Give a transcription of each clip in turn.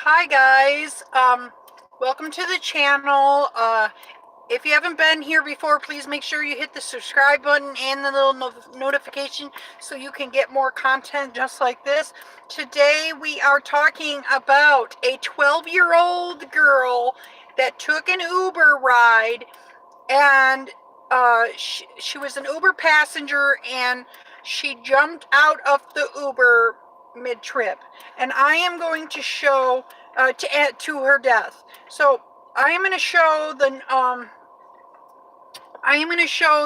Hi guys, welcome to the channel. If you haven't been here before, please make sure you hit the subscribe button and the little notification so you can get more content just like this. Today we are talking about a 12-year-old girl that took an Uber ride, and she was an Uber passenger, and she jumped out of the Uber mid-trip, and I am going to show to add to her death. So I am going to show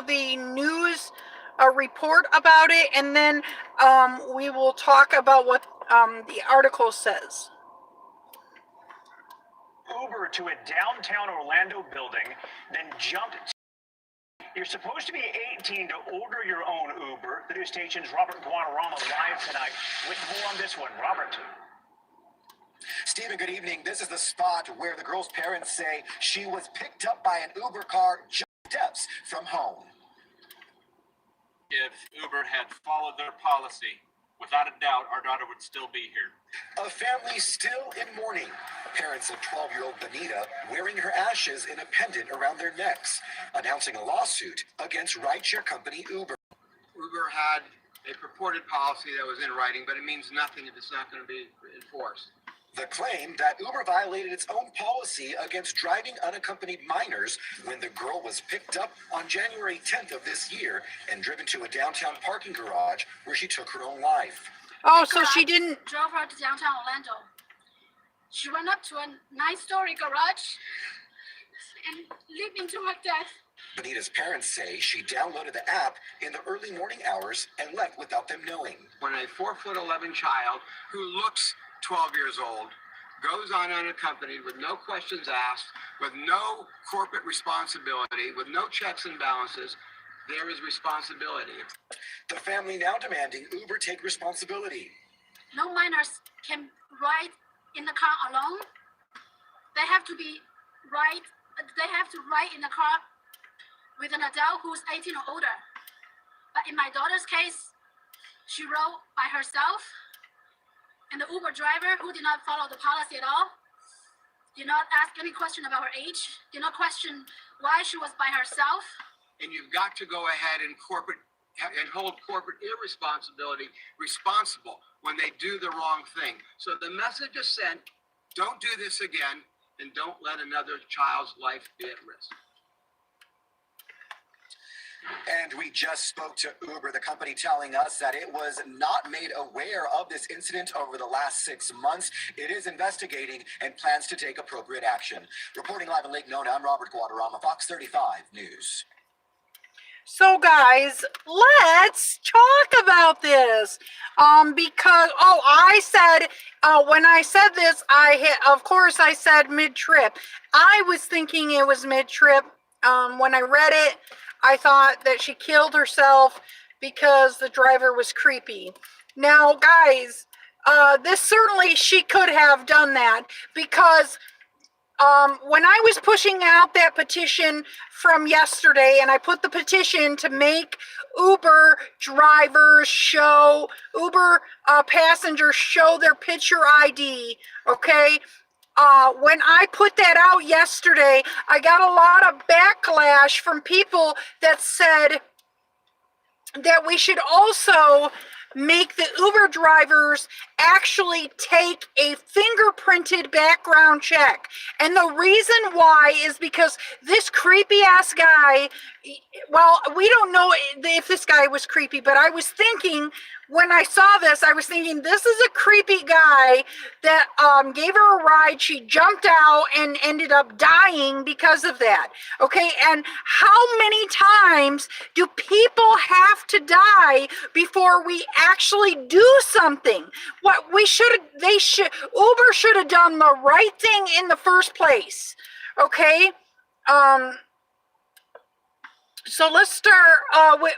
the news report about it, and then we will talk about what the article says. Uber to a downtown Orlando building, then jumped. You're supposed to be 18 to order your own Uber. The news station's Robert Guadarrama live tonight with more on this one. Robert. Stephen, good evening. This is the spot where the girl's parents say she was picked up by an Uber car just steps from home. If Uber had followed their policy, without a doubt, our daughter would still be here. A family still in mourning. Parents of 12-year-old Benita wearing her ashes in a pendant around their necks, announcing a lawsuit against rideshare company Uber. Uber had a purported policy that was in writing, but it means nothing if it's not going to be enforced. The claim that Uber violated its own policy against driving unaccompanied minors when the girl was picked up on January 10th of this year and driven to a downtown parking garage where she took her own life. Oh, so she didn't drove her to downtown Orlando. She went up to a 9-story garage and leaped into her death. Benita's parents say she downloaded the app in the early morning hours and left without them knowing. When a 4'11" child who looks 12 years old goes on unaccompanied with no questions asked, with no corporate responsibility, with no checks and balances, there is responsibility. The family now demanding Uber take responsibility. No minors can ride in the car alone. They have to ride in the car with an adult who's 18 or older. But in my daughter's case, she rode by herself, and the Uber driver, who did not follow the policy at all, did not ask any question about her age, did not question why she was by herself. And you've got to go ahead and hold corporate irresponsibility responsible when they do the wrong thing. So the message is sent: don't do this again, and don't let another child's life be at risk. And we just spoke to Uber, the company, telling us that it was not made aware of this incident over the last 6 months. It is investigating and plans to take appropriate action. Reporting live in Lake Nona, I'm Robert Guadarrama, Fox 35 News. So guys, let's talk about this, because, I said, when I said this, of course I said mid-trip. I was thinking it was mid-trip. When I read it, I thought that she killed herself because the driver was creepy. Now guys, this certainly, she could have done that, because when I was pushing out that petition from yesterday, and I put the petition to make Uber drivers Uber passengers show their picture ID, okay? When I put that out yesterday, I got a lot of backlash from people that said that we should also make the Uber drivers actually take a fingerprinted background check. And the reason why is because this creepy ass guy, well, we don't know if this guy was creepy, but I was thinking, when I saw this, I was thinking, this is a creepy guy that gave her a ride. She jumped out and ended up dying because of that. Okay, and how many times do people have to die before we actually do something? What Uber should have done the right thing in the first place. Okay. So let's start with,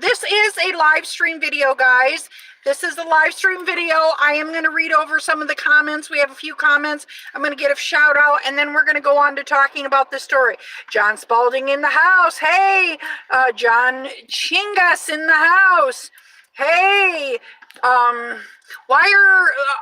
this is a live stream video, guys. This is a live stream video. I am going to read over some of the comments. We have a few comments. I'm going to get a shout out, and then we're going to go on to talking about the story. John Spalding in the house. Hey, John Chingas in the house. Hey, Why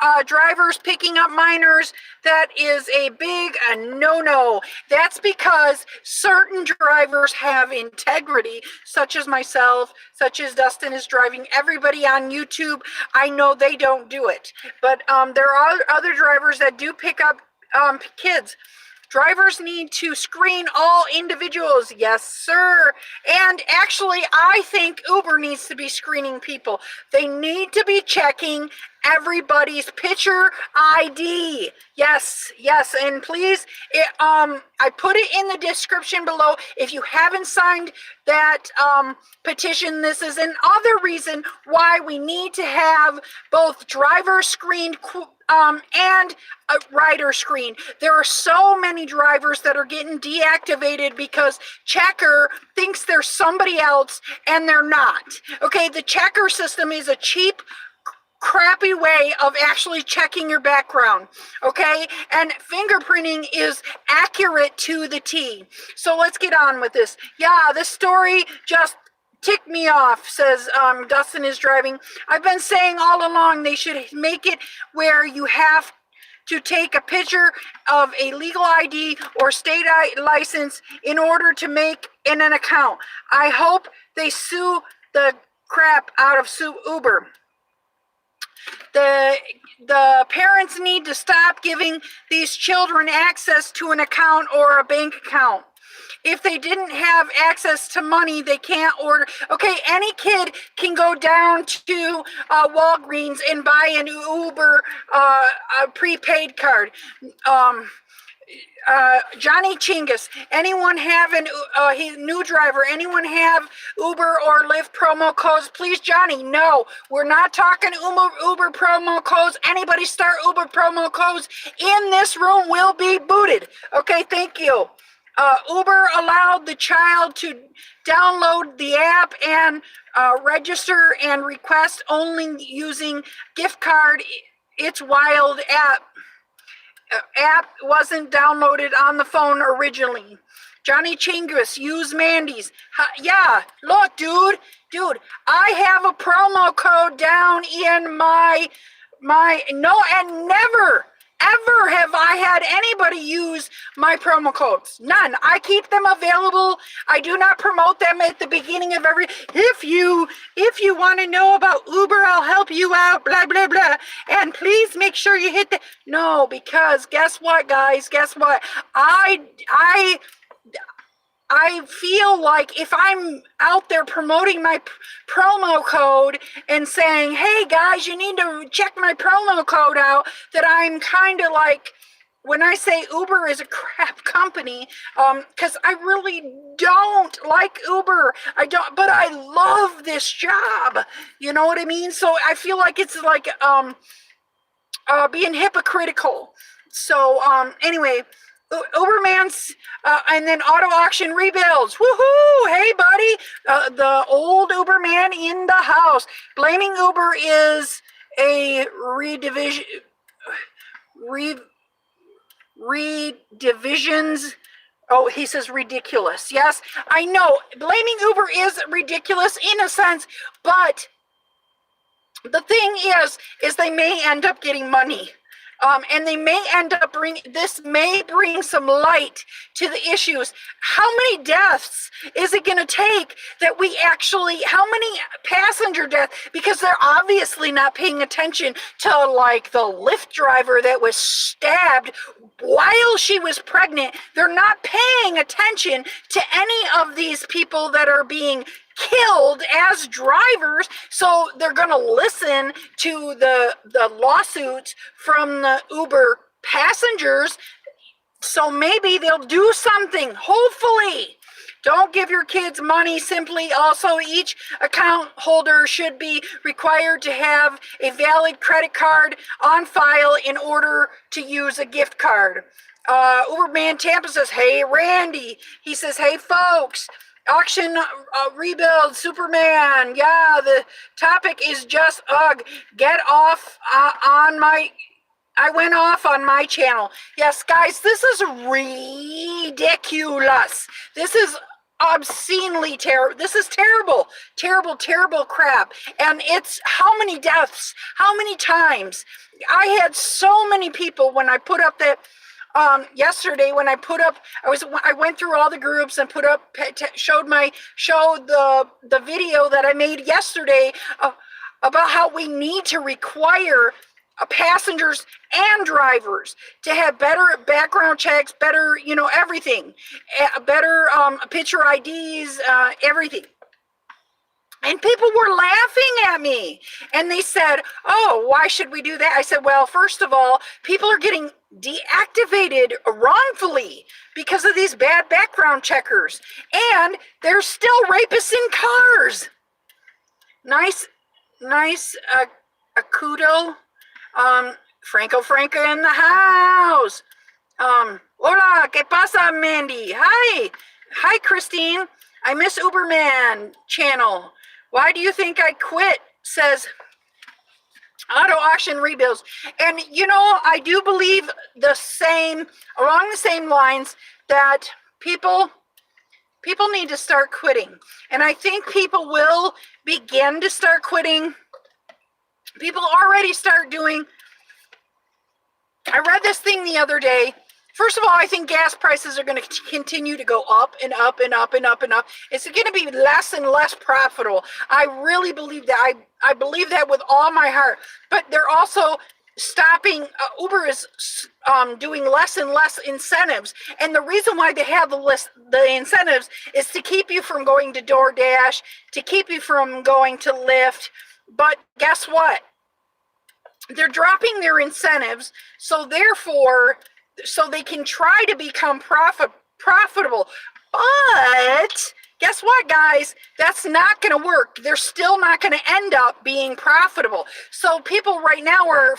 are drivers picking up minors? That is a big no-no. That's because certain drivers have integrity, such as myself, such as Dustin is driving. Everybody on YouTube, I know they don't do it. But there are other drivers that do pick up kids. Drivers need to screen all individuals. Yes, sir. And actually, I think Uber needs to be screening people. They need to be checking everybody's picture ID. Yes, yes. And please, I put it in the description below. If you haven't signed that petition, this is another reason why we need to have both driver screened and a rider screen. There are so many drivers that are getting deactivated because Checker thinks they're somebody else and they're not. Okay, the Checker system is a cheap, crappy way of actually checking your background, okay? And fingerprinting is accurate to the T. So let's get on with this. Yeah, this story just ticked me off, says Dustin is driving. I've been saying all along they should make it where you have to take a picture of a legal ID or state license in order to make an account. I hope they sue the crap out of Uber. The parents need to stop giving these children access to an account or a bank account. If they didn't have access to money, they can't order. Okay, any kid can go down to Walgreens and buy an Uber a prepaid card. Johnny Chingus, anyone have new driver, anyone have Uber or Lyft promo codes? Please, Johnny, no, we're not talking Uber promo codes. Anybody start Uber promo codes in this room will be booted. Okay, thank you. Uber allowed the child to download the app and register and request only using gift card. It's wild app wasn't downloaded on the phone originally. Johnny Chingus, use Mandy's. Yeah, look, dude, I have a promo code down in my no, and never, ever have I had anybody use my promo codes. None. I keep them available. I do not promote them at the beginning of every. If you want to know about Uber, I'll help you out. Blah blah blah. And please make sure you hit the. No, because guess what, guys? Guess what? I feel like if I'm out there promoting my promo code and saying, hey guys, you need to check my promo code out, that I'm kind of like, when I say Uber is a crap company, because I really don't like Uber. I don't, but I love this job. You know what I mean? So I feel like it's like being hypocritical. So anyway, Uberman's and then auto auction rebuilds. Woohoo! Hey, buddy, the old Uberman in the house. Blaming Uber is a redivisions. Oh, he says ridiculous. Yes, I know. Blaming Uber is ridiculous in a sense, but the thing is they may end up getting money. And they may end up this may bring some light to the issues. How many deaths is it going to take that we actually, how many passenger deaths? Because they're obviously not paying attention to like the Lyft driver that was stabbed while she was pregnant. They're not paying attention to any of these people that are being killed as drivers, so they're going to listen to the lawsuits from the Uber passengers, so maybe they'll do something, hopefully. Don't give your kids money simply. Also, each account holder should be required to have a valid credit card on file in order to use a gift card. Uberman Tampa says, hey, Randy. He says, hey, folks. Auction rebuild Superman. Yeah, the topic is just get off on my. I went off on my channel. Yes, guys, this is ridiculous. This is obscenely terrible. This is terrible, terrible, terrible crap. And it's how many deaths, how many times. I had so many people when I put up that yesterday, when I put up, I went through all the groups and put up, showed the video that I made yesterday about how we need to require passengers and drivers to have better background checks, better, everything, better picture IDs, everything. And people were laughing at me, and they said, oh, why should we do that? I said, well, first of all, people are getting deactivated wrongfully because of these bad background checkers, and there's still rapists in cars. Nice, Akudo. Franco in the house. Hola, ¿qué pasa, Mandy? Hi, Christine. I miss Uberman channel. Why do you think I quit? Says Auto Auction Rebuilds. And I do believe along the same lines, that people need to start quitting. And I think people will begin to start quitting. People already start doing. I read this thing the other day. First of all, I think gas prices are going to continue to go up and up and up and up and up. It's going to be less and less profitable. I really believe that. I believe that with all my heart. But they're also stopping. Uber is doing less and less incentives. And the reason why they have the incentives is to keep you from going to DoorDash, to keep you from going to Lyft. But guess what? They're dropping their incentives, so they can try to become profitable. But guess what, guys? That's not going to work. They're still not going to end up being profitable. So people right now are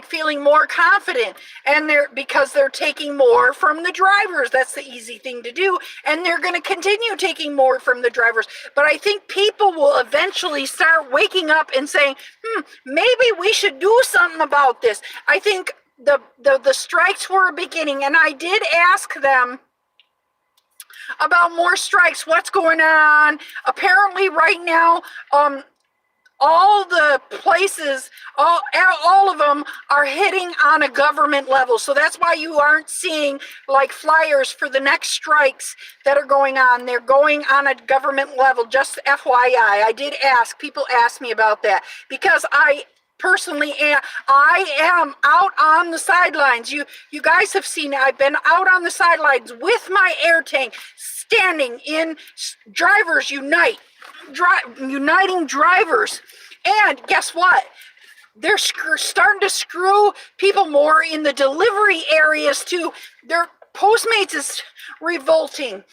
feeling more confident, and because they're taking more from the drivers. That's the easy thing to do, and they're going to continue taking more from the drivers. But I think people will eventually start waking up and saying, maybe we should do something about this. I think the strikes were beginning, and I did ask them about more strikes. What's going on? Apparently right now, all the places, all of them are hitting on a government level. So that's why you aren't seeing flyers for the next strikes that are going on. They're going on a government level, just FYI. I did ask, people asked me about that, because I personally I am out on the sidelines. You guys have seen it. I've been out on the sidelines with my air tank, standing in Drivers Unite, uniting drivers. And guess what? They're starting to screw people more in the delivery areas too. Their Postmates is revolting.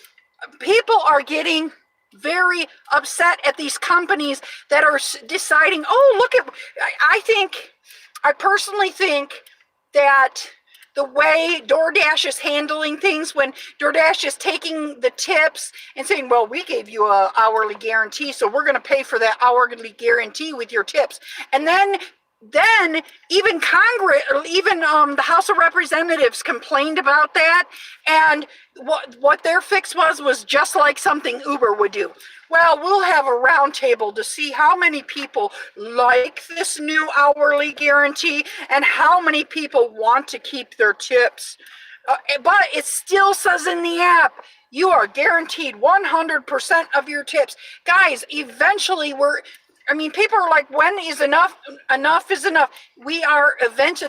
People are getting very upset at these companies that are deciding, I personally think that the way DoorDash is handling things, when DoorDash is taking the tips and saying, well, we gave you an hourly guarantee, so we're going to pay for that hourly guarantee with your tips. And then even Congress, or even the House of Representatives complained about that, and what their fix was just like something Uber would do. Well, we'll have a roundtable to see how many people like this new hourly guarantee and how many people want to keep their tips. But it still says in the app, you are guaranteed 100% of your tips. Guys, eventually people are like, when is enough? Enough is enough.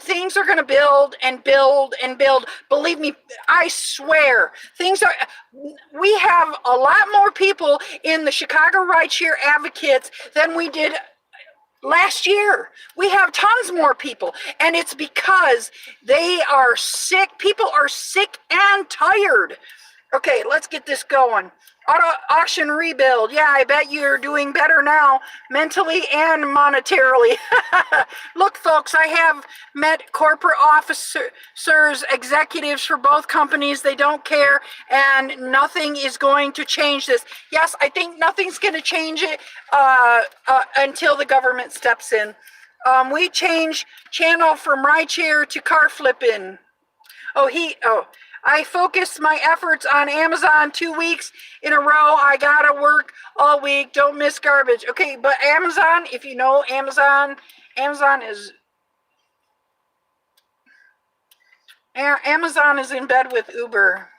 Things are going to build and build and build. Believe me, I swear, we have a lot more people in the Chicago Rideshare advocates than we did last year. We have tons more people, and it's because they are sick. People are sick and tired. Okay, let's get this going. Auto Auction Rebuild. Yeah, I bet you're doing better now, mentally and monetarily. Look, folks, I have met corporate officers, executives for both companies. They don't care, and nothing is going to change this. Yes, I think nothing's going to change it until the government steps in. We change channel from rideshare to car flipping. I focused my efforts on Amazon 2 weeks in a row. I gotta work all week. Don't miss garbage. Okay, but Amazon, if you know Amazon is in bed with Uber.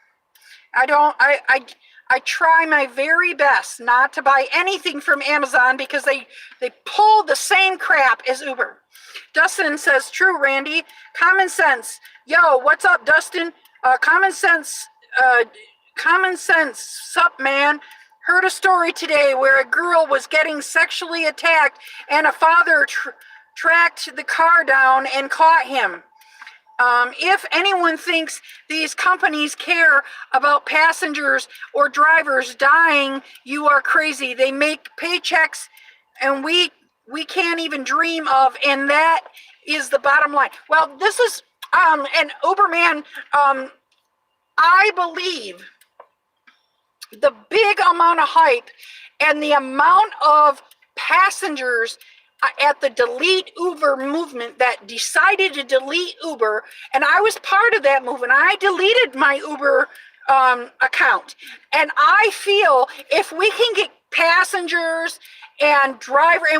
I try my very best not to buy anything from Amazon because they pull the same crap as Uber. Dustin says, true, Randy. Common sense. Yo, what's up, Dustin? Common sense, sup, man? Heard a story today where a girl was getting sexually attacked and a father tracked the car down and caught him. If anyone thinks these companies care about passengers or drivers dying, you are crazy. They make paychecks and we can't even dream of, and that is the bottom line. Well, this is, and Uberman, I believe the big amount of hype and the amount of passengers at the delete Uber movement that decided to delete Uber, and I was part of that movement. I deleted my Uber account, and I feel if we can get passengers and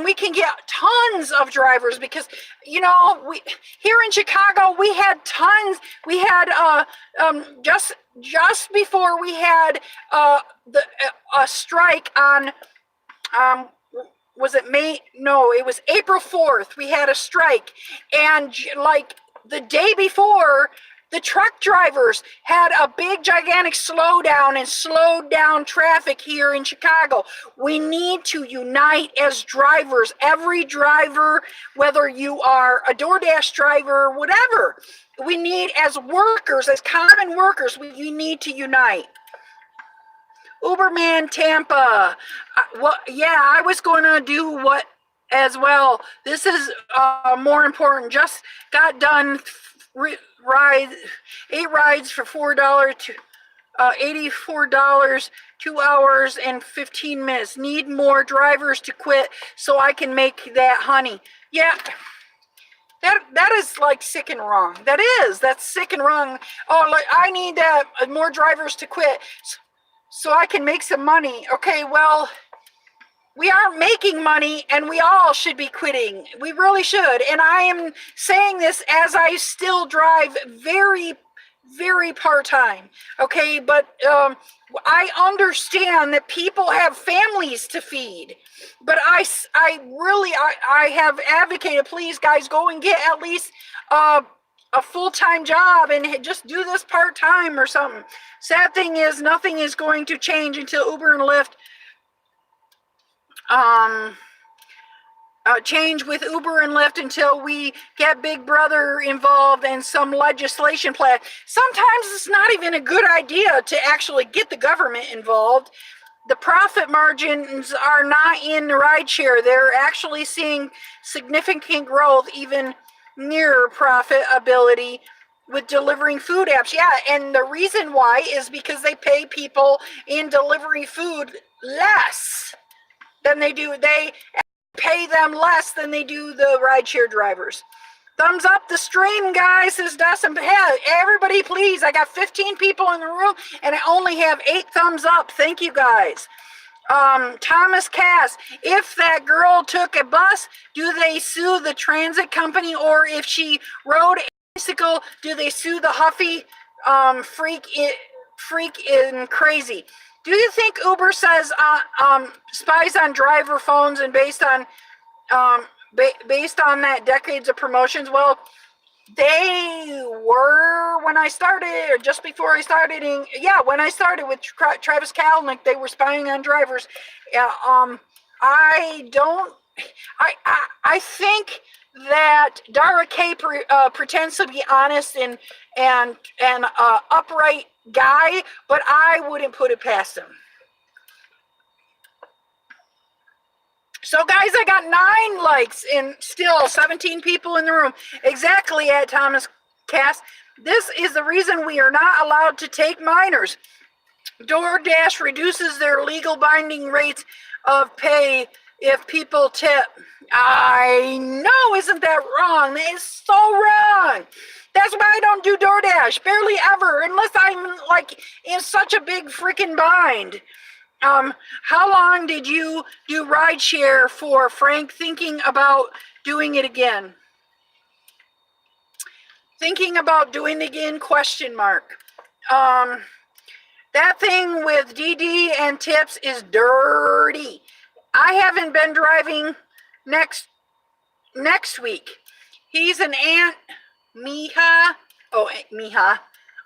we can get tons of drivers, because you know, we here in Chicago we had tons. We had just before we had a strike on was it May? No, it was April 4th. We had a strike. And like the day before, the truck drivers had a big, gigantic slowdown and slowed down traffic here in Chicago. We need to unite as drivers. Every driver, whether you are a DoorDash driver, whatever, we need as workers, as common workers, we need to unite. Uberman Tampa. Well, yeah, I was going to do what as well. This is more important. Just got done 8 rides for $4 to $84, 2 hours and 15 minutes. Need more drivers to quit so I can make that honey. Yeah. That is like sick and wrong. That's sick and wrong. Oh, like I need more drivers to quit so I can make some money. Okay, well, we aren't making money and we all should be quitting. We really should. And I am saying this as I still drive very, very part-time. Okay, but I understand that people have families to feed. But I have advocated, please guys, go and get at least a full-time job and just do this part-time or something. Sad thing is, nothing is going to change until Uber and Lyft change with Uber and Lyft until we get Big Brother involved and some legislation plan. Sometimes it's not even a good idea to actually get the government involved. The profit margins are not in rideshare. They're actually seeing significant growth, even near profitability with delivering food apps. Yeah, and the reason why is because they pay people in delivery food less than they do. They pay them less than they do the rideshare drivers. Thumbs up the stream, guys, says Dustin. Hey, everybody, please. I got 15 people in the room, and I only have 8 thumbs up. Thank you, guys. Thomas Cass, if that girl took a bus, do they sue the transit company? Or if she rode a bicycle, do they sue the huffy freak in crazy? Do you think Uber says spies on driver phones and based on that decades of promotions? Well, they were when I started, or just before I started. When I started with Travis Kalanick, they were spying on drivers. I think that Dara K pretends to be honest and upright guy, but I wouldn't put it past him. So guys, I got 9 likes and still 17 people in the room. Exactly, at Thomas Cass. This is the reason we are not allowed to take minors. DoorDash reduces their legal binding rates of pay if people tip. I know, isn't that wrong? That is so wrong. That's why I don't do DoorDash, barely ever, unless I'm like in such a big freaking bind. How long did you do Rideshare for, Frank? Thinking about doing it again. Thinking about doing it again, question mark. That thing with DD and tips is dirty. I haven't been driving next week. He's an Aunt Mija. Oh, Mija.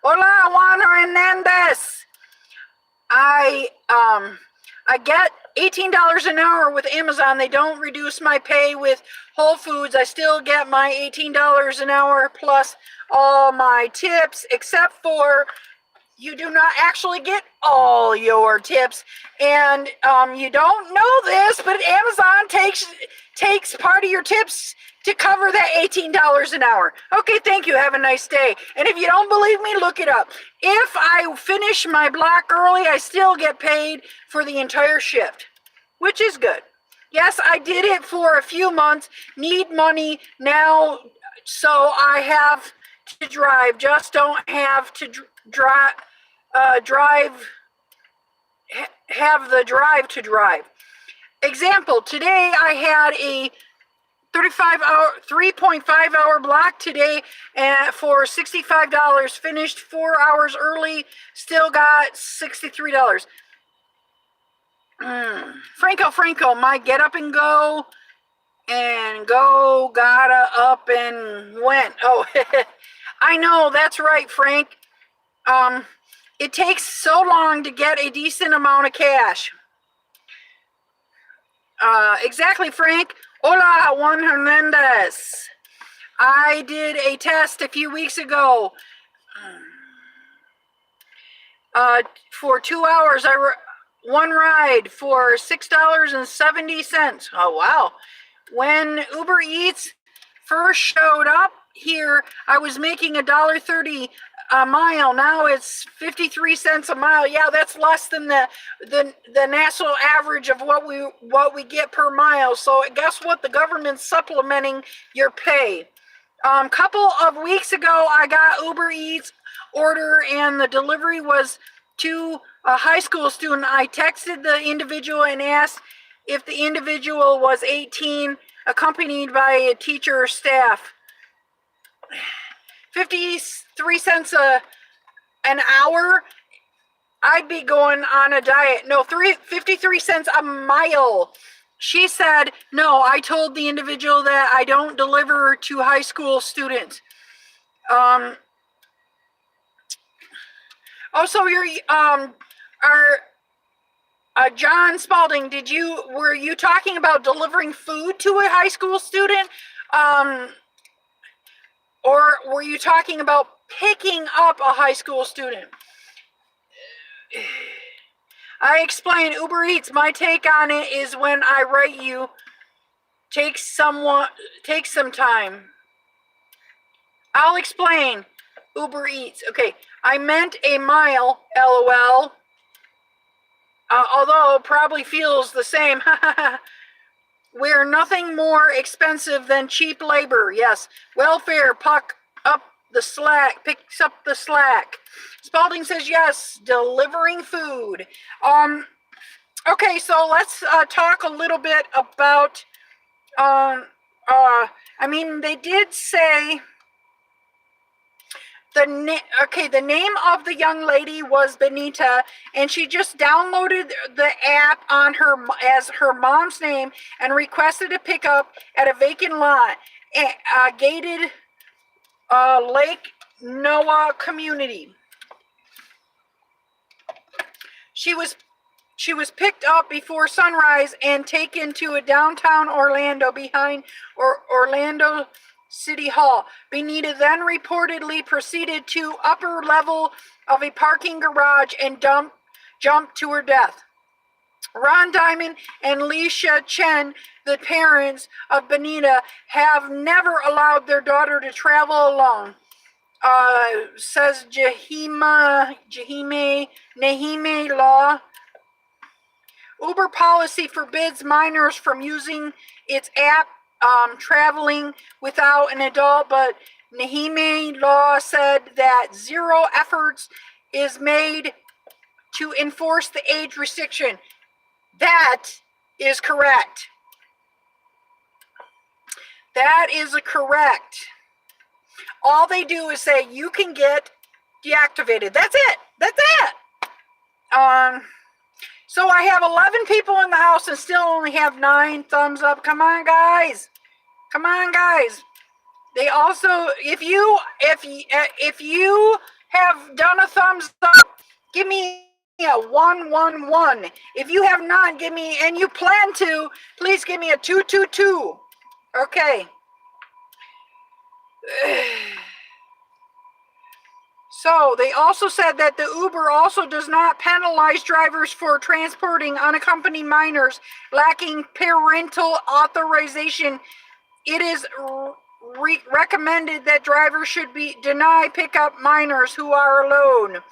Hola, Juan Hernandez. I get $18 an hour with Amazon. They don't reduce my pay with Whole Foods. I still get my $18 an hour plus all my tips, except for you do not actually get all your tips. And you don't know this, but Amazon takes part of your tips to cover that $18 an hour. Okay, thank you. Have a nice day. And if you don't believe me, look it up. If I finish my block early, I still get paid for the entire shift, which is good. Yes, I did it for a few months, need money now, so I have to drive. Just don't have to have the drive to drive. Example, today I had a 3.5 hour block today for $65, finished 4 hours early, still got $63. Franco, my get up and go gotta up and went. Oh, I know, that's right, Frank. It takes so long to get a decent amount of cash. Exactly, Frank. Hola, Juan Hernandez. I did a test a few weeks ago. For 2 hours, one ride for $6.70. Oh, wow. When Uber Eats first showed up here, I was making $1.30 a mile. Now it's 53 cents a mile. Yeah, that's less than the national average of what we get per mile. So guess what? The government's supplementing your pay. Couple of weeks ago, I got Uber Eats order, and the delivery was to a high school student. I texted the individual and asked if the individual was 18, accompanied by a teacher or staff. 53 cents an hour, I'd be going on a diet. No, 53 cents a mile. She said, no, I told the individual that I don't deliver to high school students. Also, John Spalding, were you talking about delivering food to a high school student? Or were you talking about picking up a high school student? I explain Uber Eats. My take on it is when I write you, take some time. I'll explain Uber Eats. Okay, I meant a mile, LOL. Although it probably feels the same. We're nothing more expensive than cheap labor. Yes, welfare picks up the slack. Spalding says yes, delivering food. Okay, so let's talk a little bit about. They did say. The name of the young lady was Benita, and she just downloaded the app on as her mom's name and requested a pickup at a vacant lot, gated Lake Noah community. She was picked up before sunrise and taken to a downtown Orlando behind Orlando City Hall. Benita then reportedly proceeded to upper level of a parking garage and jumped to her death. Ron Diamond and Leisha Chen, the parents of Benita, have never allowed their daughter to travel alone, says Nahime Law. Uber policy forbids minors from using its app traveling without an adult, but Nahime law said that zero efforts is made to enforce the age restriction. That is correct. That is correct. All they do is say you can get deactivated. That's it. That's it. So I have 11 people in the house and still only have 9 thumbs up. Come on, guys. Come on, guys. They also, if you have done a thumbs up, give me a 111. If you have not, give me, and you plan to, please give me a 222. Okay. So they also said that the Uber also does not penalize drivers for transporting unaccompanied minors lacking parental authorization. It is recommended that drivers should be deny pickup minors who are alone.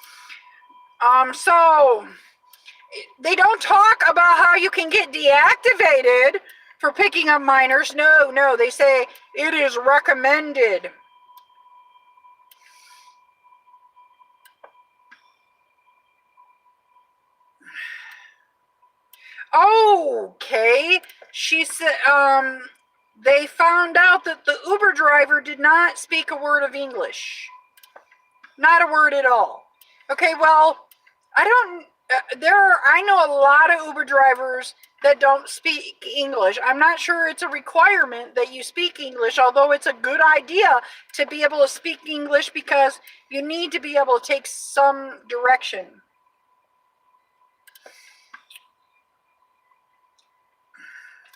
So they don't talk about how you can get deactivated for picking up minors. No, they say it is recommended. Okay, she said, they found out that the Uber driver did not speak a word of English. Not a word at all. Okay, well, I know a lot of Uber drivers that don't speak English. I'm not sure it's a requirement that you speak English, although it's a good idea to be able to speak English because you need to be able to take some direction.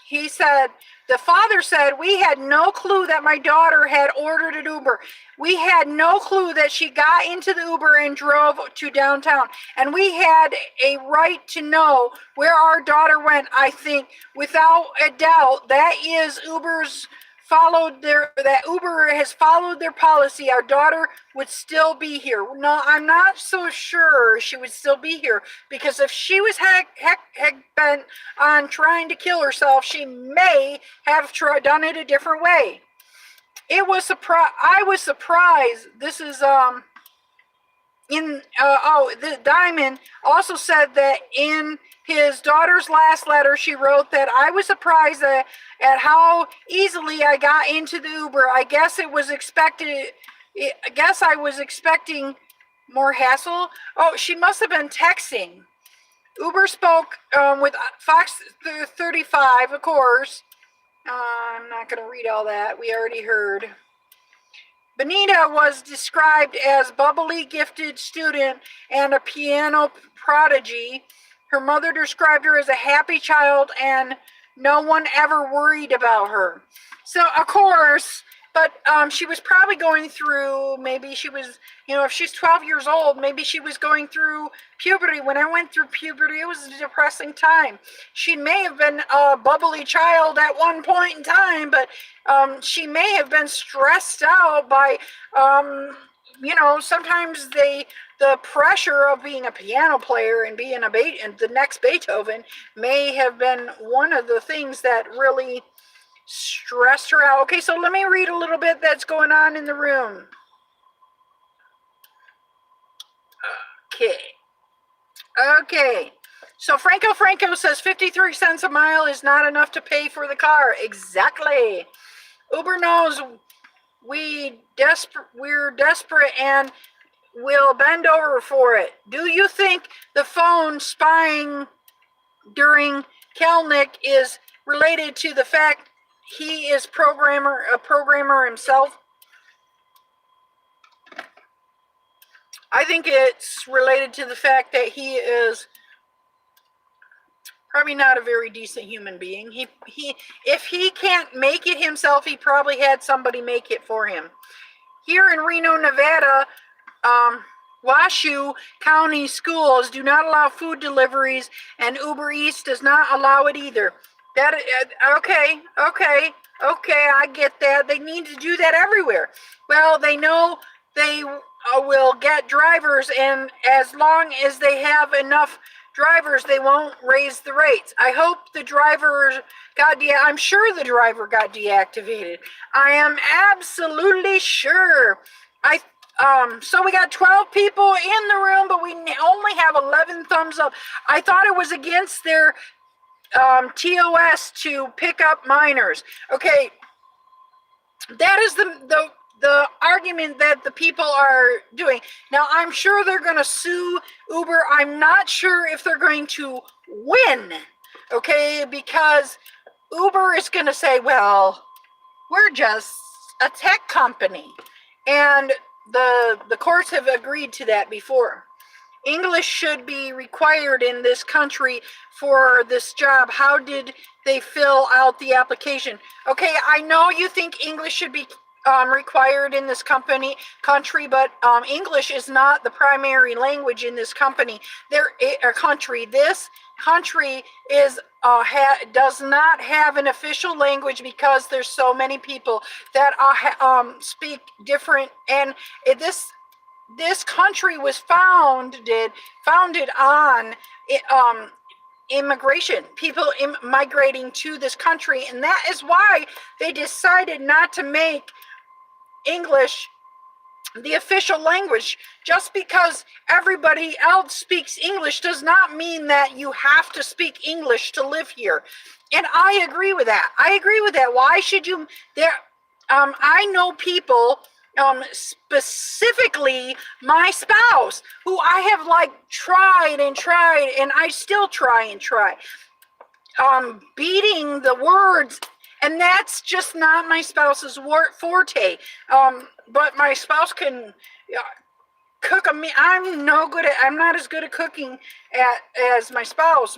He said, the father said, we had no clue that my daughter had ordered an Uber. We had no clue that she got into the Uber and drove to downtown. And we had a right to know where our daughter went. I think without a doubt, that is Uber's Uber has followed their policy. Our daughter would still be here. No, I'm not so sure she would still be here, because if she was heck bent on trying to kill herself, she may have done it a different way. I was surprised. This is the Diamond also said that in his daughter's last letter, she wrote that I was surprised at how easily I got into the Uber. I guess I was expecting more hassle. Oh, she must have been texting. Uber spoke with Fox 35, of course. I'm not going to read all that. We already heard. Benita was described as bubbly, gifted student and a piano prodigy. Her mother described her as a happy child and no one ever worried about her. So, of course, but she was probably going through, maybe she was, if she's 12 years old, maybe she was going through puberty. When I went through puberty, it was a depressing time. She may have been a bubbly child at one point in time, but she may have been stressed out by, sometimes the pressure of being a piano player and being the next Beethoven may have been one of the things that really stressed her out. Okay, so let me read a little bit that's going on in the room. Okay. So Franco says 53 cents a mile is not enough to pay for the car. Exactly. Uber knows we're desperate and will bend over for it. Do you think the phone spying during Kelnick is related to the fact he is a programmer himself? I think it's related to the fact that he is probably not a very decent human being. If he can't make it himself, he probably had somebody make it for him. Here in Reno, Nevada, Washoe County schools do not allow food deliveries, and Uber Eats does not allow it either. Okay, I get that. They need to do that everywhere. Well, they know they will get drivers, and as long as they have enough drivers, they won't raise the rates. I hope the driver I'm sure the driver got deactivated. I am absolutely sure. So we got 12 people in the room, but we only have 11 thumbs up. I thought it was against their TOS to pick up minors. Okay, that is the argument that the people are doing. Now, I'm sure they're going to sue Uber. I'm not sure if they're going to win, okay, because Uber is going to say, well, we're just a tech company. And the courts have agreed to that before. English should be required in this country for this job. How did they fill out the application? Okay, I know you think English should be required in this country, but English is not the primary language in this country. This country is does not have an official language because there's so many people that speak different, and this country was founded on immigration, people migrating to this country, and that is why they decided not to make English the official language. Just because everybody else speaks English does not mean that you have to speak English to live here. And I agree with that. Why should you? I know people, specifically my spouse, who I have tried, and I still try, beating the words, and that's just not my spouse's forte. But my spouse can cook a meal. I'm not as good at cooking as my spouse.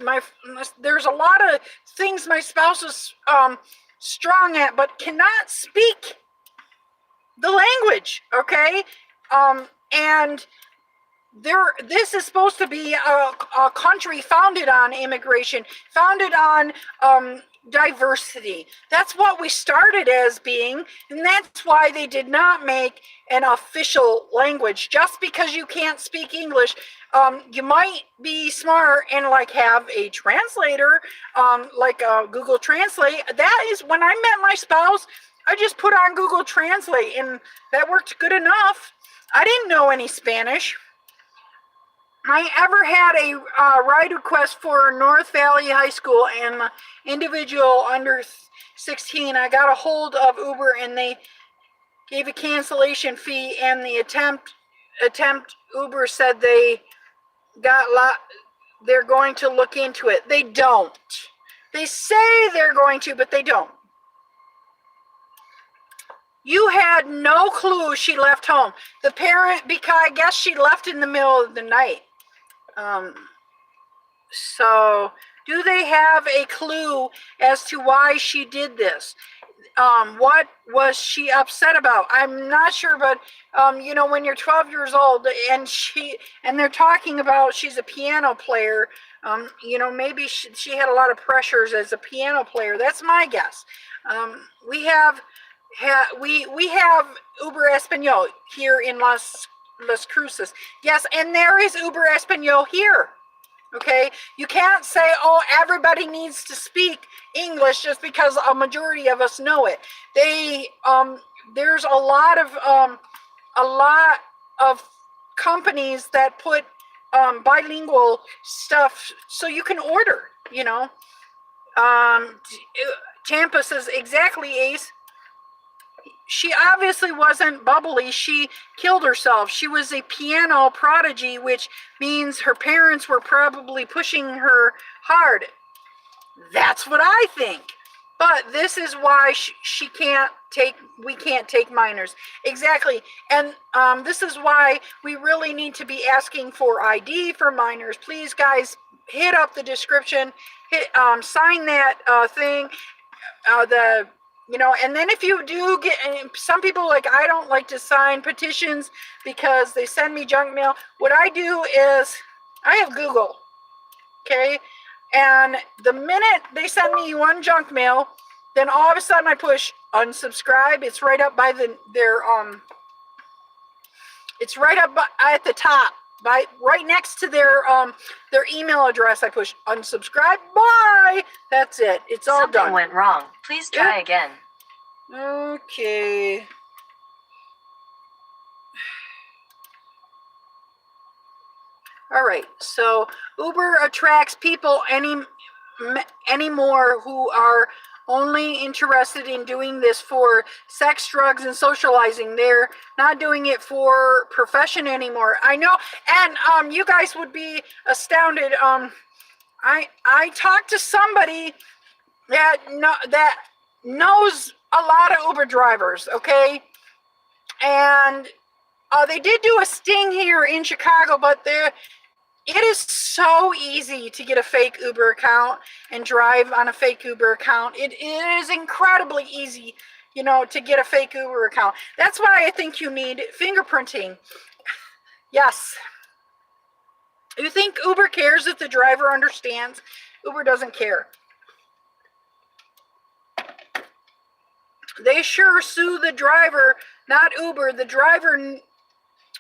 There's a lot of things my spouse is strong at, but cannot speak the language, okay? And this is supposed to be a country founded on immigration, founded on diversity. That's what we started as being, and that's why they did not make an official language. Just because you can't speak English, you might be smart and have a translator, like Google Translate. That is, when I met my spouse, I just put on Google Translate, and that worked good enough. I didn't know any Spanish. I ever had a ride request for North Valley High School, and individual under 16, I got a hold of Uber, and they gave a cancellation fee, and the attempt Uber said they're going to look into it. They don't. They say they're going to, but they don't. You had no clue she left home. The parent, because I guess she left in the middle of the night. So do they have a clue as to why she did this? What was she upset about? I'm not sure, but when you're 12 years old and they're talking about she's a piano player, maybe she had a lot of pressures as a piano player. That's my guess. We have Uber Espanol here in Las Cruces. Yes, and there is Uber Espanol here. Okay, you can't say, oh, everybody needs to speak English just because a majority of us know it. There's a lot of companies that put bilingual stuff so you can order. Tampa says exactly, Ace. She obviously wasn't bubbly. She killed herself. She was a piano prodigy, which means her parents were probably pushing her hard. That's what I think. But this is why we can't take minors. Exactly. And this is why we really need to be asking for ID for minors. Please, guys, hit up the description. Sign that thing. And then if you do get, and some people I don't like to sign petitions because they send me junk mail. What I do is I have Google, okay? And the minute they send me one junk mail, then all of a sudden I push unsubscribe. It's right up by it's right up at the top. right next to their email address. I push unsubscribe. Bye. That's it. It's all done. Something went wrong. Please try again. Okay. All right. So Uber attracts people anymore who are only interested in doing this for sex, drugs, and socializing. They're not doing it for profession anymore. I know, and you guys would be astounded. I talked to somebody that knows a lot of Uber drivers, okay? And they did do a sting here in Chicago, but it is so easy to get a fake Uber account and drive on a fake Uber account. It is incredibly easy, you know, to get a fake Uber account. That's why I think you need fingerprinting. Yes. You think Uber cares if the driver understands? Uber doesn't care. They sure sue the driver, not Uber. The driver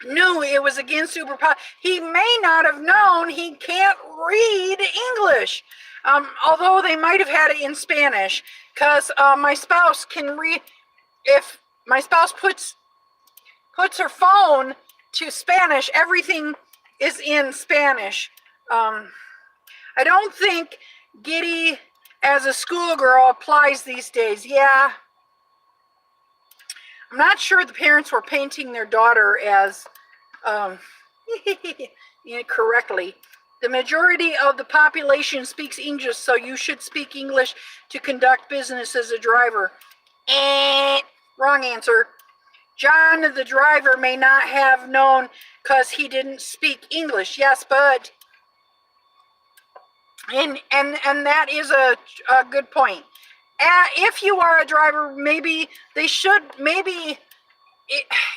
knew it was against Uber. He may not have known. He can't read English, although they might have had it in Spanish, because my spouse can read. If my spouse puts her phone to Spanish, everything is in Spanish. I don't think giddy as a schoolgirl applies these days. Yeah. I'm not sure the parents were painting their daughter as correctly. The majority of the population speaks English, so you should speak English to conduct business as a driver. Wrong answer. John, the driver, may not have known because he didn't speak English. Yes, but and that is a good point. If you are a driver, maybe they should, maybe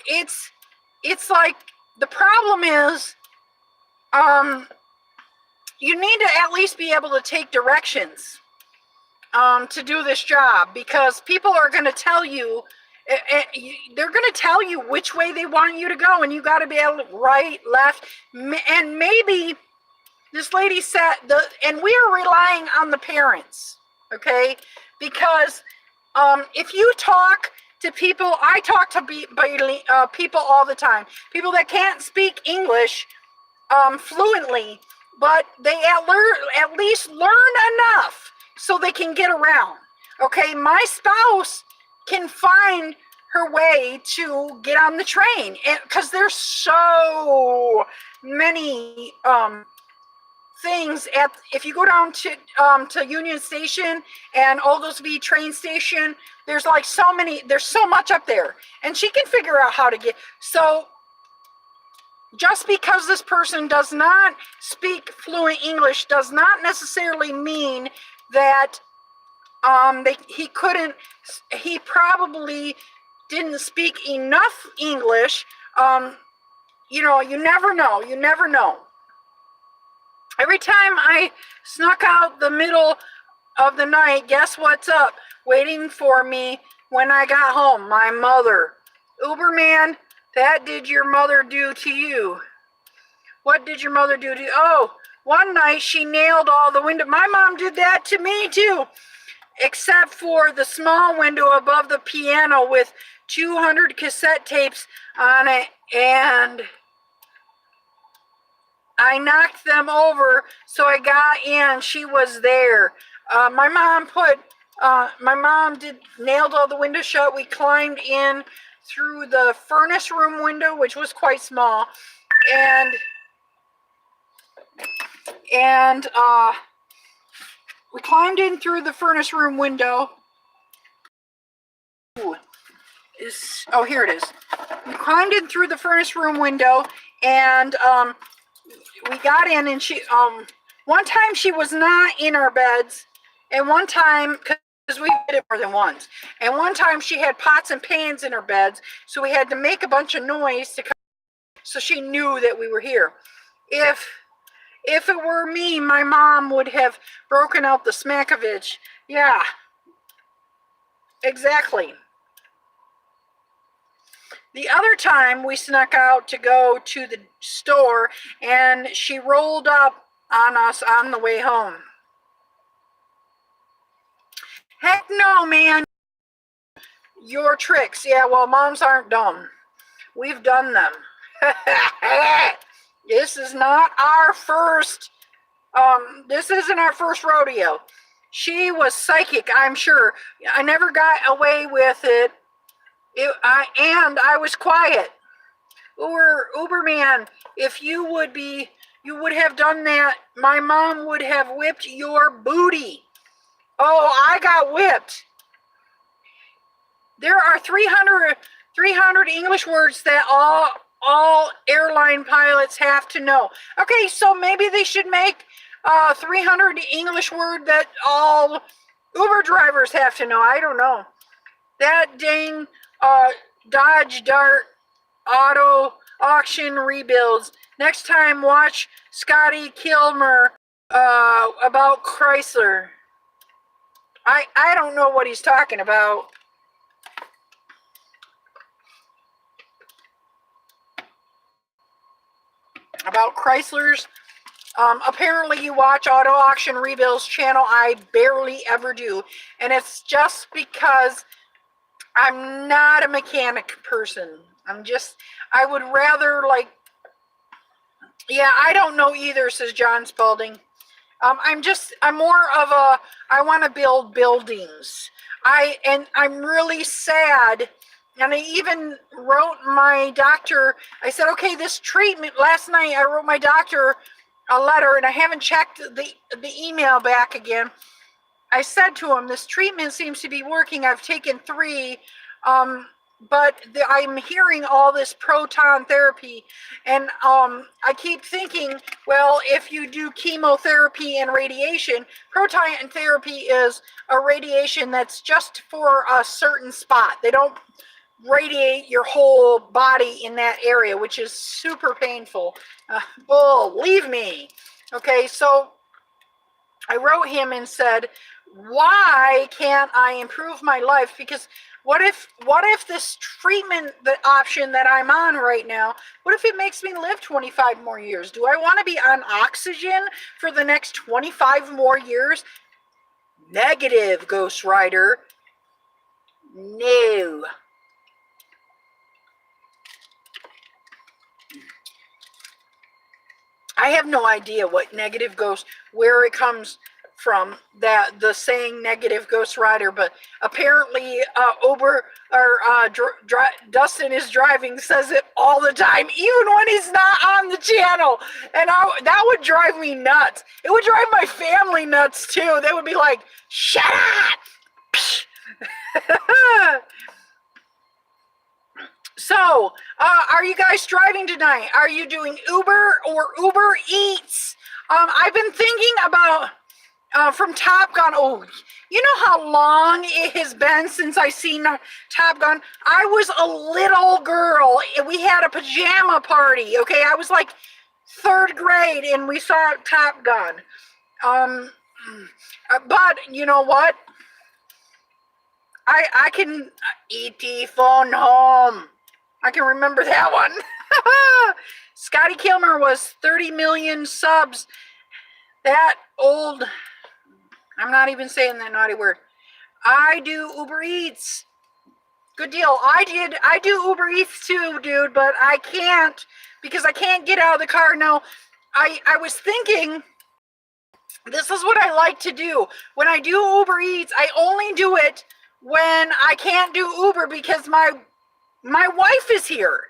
it's like, the problem is, you need to at least be able to take directions, to do this job, because people are going to tell you, they're going to tell you which way they want you to go, and you got to be able to right, left, and maybe this lady said, and we are relying on the parents, okay? Because if you talk to people, I talk to people all the time, people that can't speak English fluently, but they at least learn enough so they can get around. Okay, my spouse can find her way to get on the train, because there's so many things if you go down to Union Station and Oglesby train station, there's like there's so much up there, and she can figure out how to get. So just because this person does not speak fluent English does not necessarily mean that he probably didn't speak enough English. You know, you never know. Every time I snuck out the middle of the night, guess what's up? Waiting for me when I got home? My mother. Uberman, that did your mother do to you? What did your mother do to you? Oh, one night she nailed all the window. My mom did that to me too, except for the small window above the piano with 200 cassette tapes on it, and I knocked them over, so I got in. She was there. My mom nailed all the windows shut. We climbed in through the furnace room window, which was quite small, and we climbed in through the furnace room window. Here it is. We climbed in through the furnace room window, and we got in, and she one time she was not in our beds, and one time, because we did it more than once, and one time she had pots and pans in her beds, so we had to make a bunch of noise to come, so she knew that we were here. If it were me, my mom would have broken out the Smakovich. Yeah, exactly. The other time we snuck out to go to the store and she rolled up on us on the way home. Heck no, man. Your tricks. Yeah, well, moms aren't dumb. We've done them. This is not our first, this isn't our first rodeo. She was psychic, I'm sure. I never got away with it. And I was quiet. Uberman, if you would have done that, my mom would have whipped your booty. Oh, I got whipped. There are 300 English words that all airline pilots have to know. Okay, so maybe they should make 300 English word that all Uber drivers have to know. I don't know. That dang Dodge Dart auto auction rebuilds. Next time, watch Scotty Kilmer about Chrysler. I don't know what he's talking about. About Chryslers. Apparently you watch Auto Auction Rebuilds channel. I barely ever do. And it's just because I'm not a mechanic person. I would rather yeah, I don't know either, says John Spalding. I'm more of I want to build buildings. I'm really sad. And I even wrote my doctor, I said, okay, this treatment, last night I wrote my doctor a letter and I haven't checked the email back again. I said to him, this treatment seems to be working. I've taken 3, but I'm hearing all this proton therapy. And I keep thinking, well, if you do chemotherapy and radiation, proton therapy is a radiation that's just for a certain spot. They don't radiate your whole body in that area, which is super painful. Bull, leave me. Okay, so I wrote him and said, why can't I improve my life? Because what if this treatment, the option that I'm on right now, what if it makes me live 25 more years? Do I want to be on oxygen for the next 25 more years? Negative, Ghost Rider. No. I have no idea what negative ghost, where it comes from, that the saying negative Ghost Rider, but apparently Dustin is driving, says it all the time, even when he's not on the channel. And that would drive me nuts. It would drive my family nuts too. They would be like, shut up. So, are you guys driving tonight? Are you doing Uber or Uber Eats? I've been thinking about, from Top Gun. Oh, you know how long it has been since I seen Top Gun? I was a little girl. We had a pajama party, okay? I was like 3rd grade and we saw Top Gun. But you know what? I can E.T. phone home. I can remember that one. Scotty Kilmer was 30 million subs. That old, I'm not even saying that naughty word. I do Uber Eats. Good deal. I do Uber Eats too, dude, but I can't because I can't get out of the car. No, I was thinking, this is what I like to do. When I do Uber Eats, I only do it when I can't do Uber because my wife is here.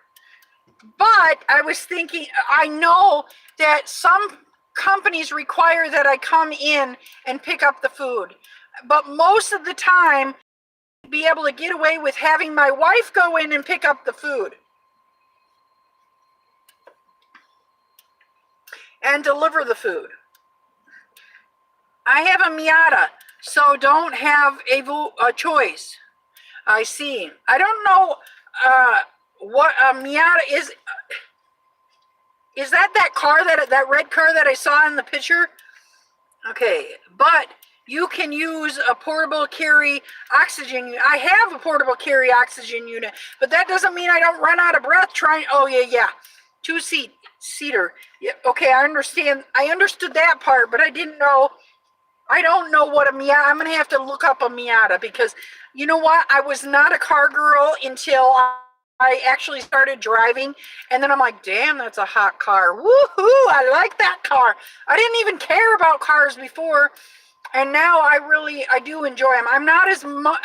But I was thinking, I know that some companies require that I come in and pick up the food. But most of the time, be able to get away with having my wife go in and pick up the food. And deliver the food. I have a Miata, so don't have a choice. I see. I don't know what a Miata is. Is that car, that red car that I saw in the picture? Okay, but you can use a portable carry oxygen unit. I have a portable carry oxygen unit, but that doesn't mean I don't run out of breath trying. Oh, yeah. Two-seater. Yeah, okay, I understand. I understood that part, but I didn't know. I don't know what a Miata. I'm going to have to look up a Miata because you know what? I was not a car girl until I actually started driving. And then I'm like, damn, that's a hot car. Woohoo! I like that car. I didn't even care about cars before. And now I do enjoy them. I'm not as much.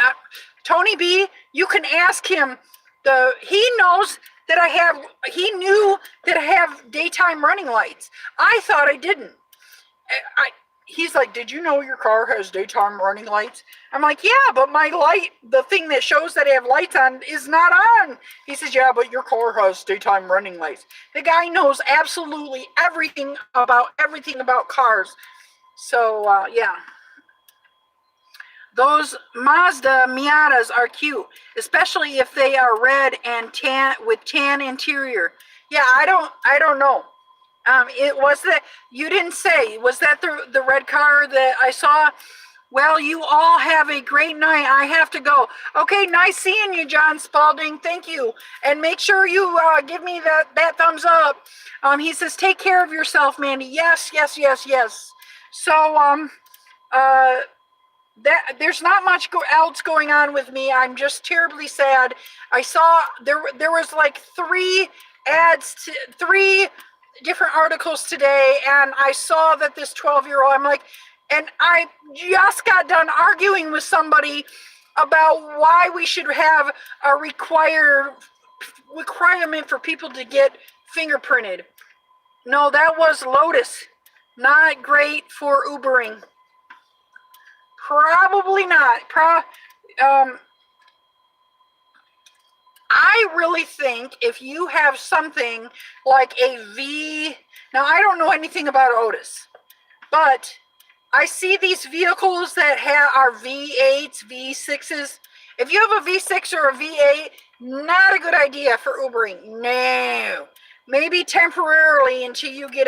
Tony B, you can ask him. He knows that he knew that I have daytime running lights. I thought I didn't. He's like, did you know your car has daytime running lights? I'm like, yeah, but my light, the thing that shows that I have lights on is not on. He says, yeah, but your car has daytime running lights. The guy knows absolutely everything about cars. So, yeah. Those Mazda Miatas are cute, especially if they are red and tan with tan interior. Yeah, I don't know. It was that you didn't say. Was that the red car that I saw? Well, you all have a great night. I have to go. Okay, nice seeing you, John Spalding. Thank you. And make sure you give me that thumbs up. He says, take care of yourself, Mandy. Yes. So, there's not much else going on with me. I'm just terribly sad. I saw there was like three different articles today, and I saw that this 12-year-old, I'm like, and I just got done arguing with somebody about why we should have a requirement for people to get fingerprinted. No, that was Lotus. Not great for Ubering. Probably not. I really think if you have something like a V, now I don't know anything about Otis, but I see these vehicles that are V8s, V6s. If you have a V6 or a V8, not a good idea for Ubering. No. Maybe temporarily until you get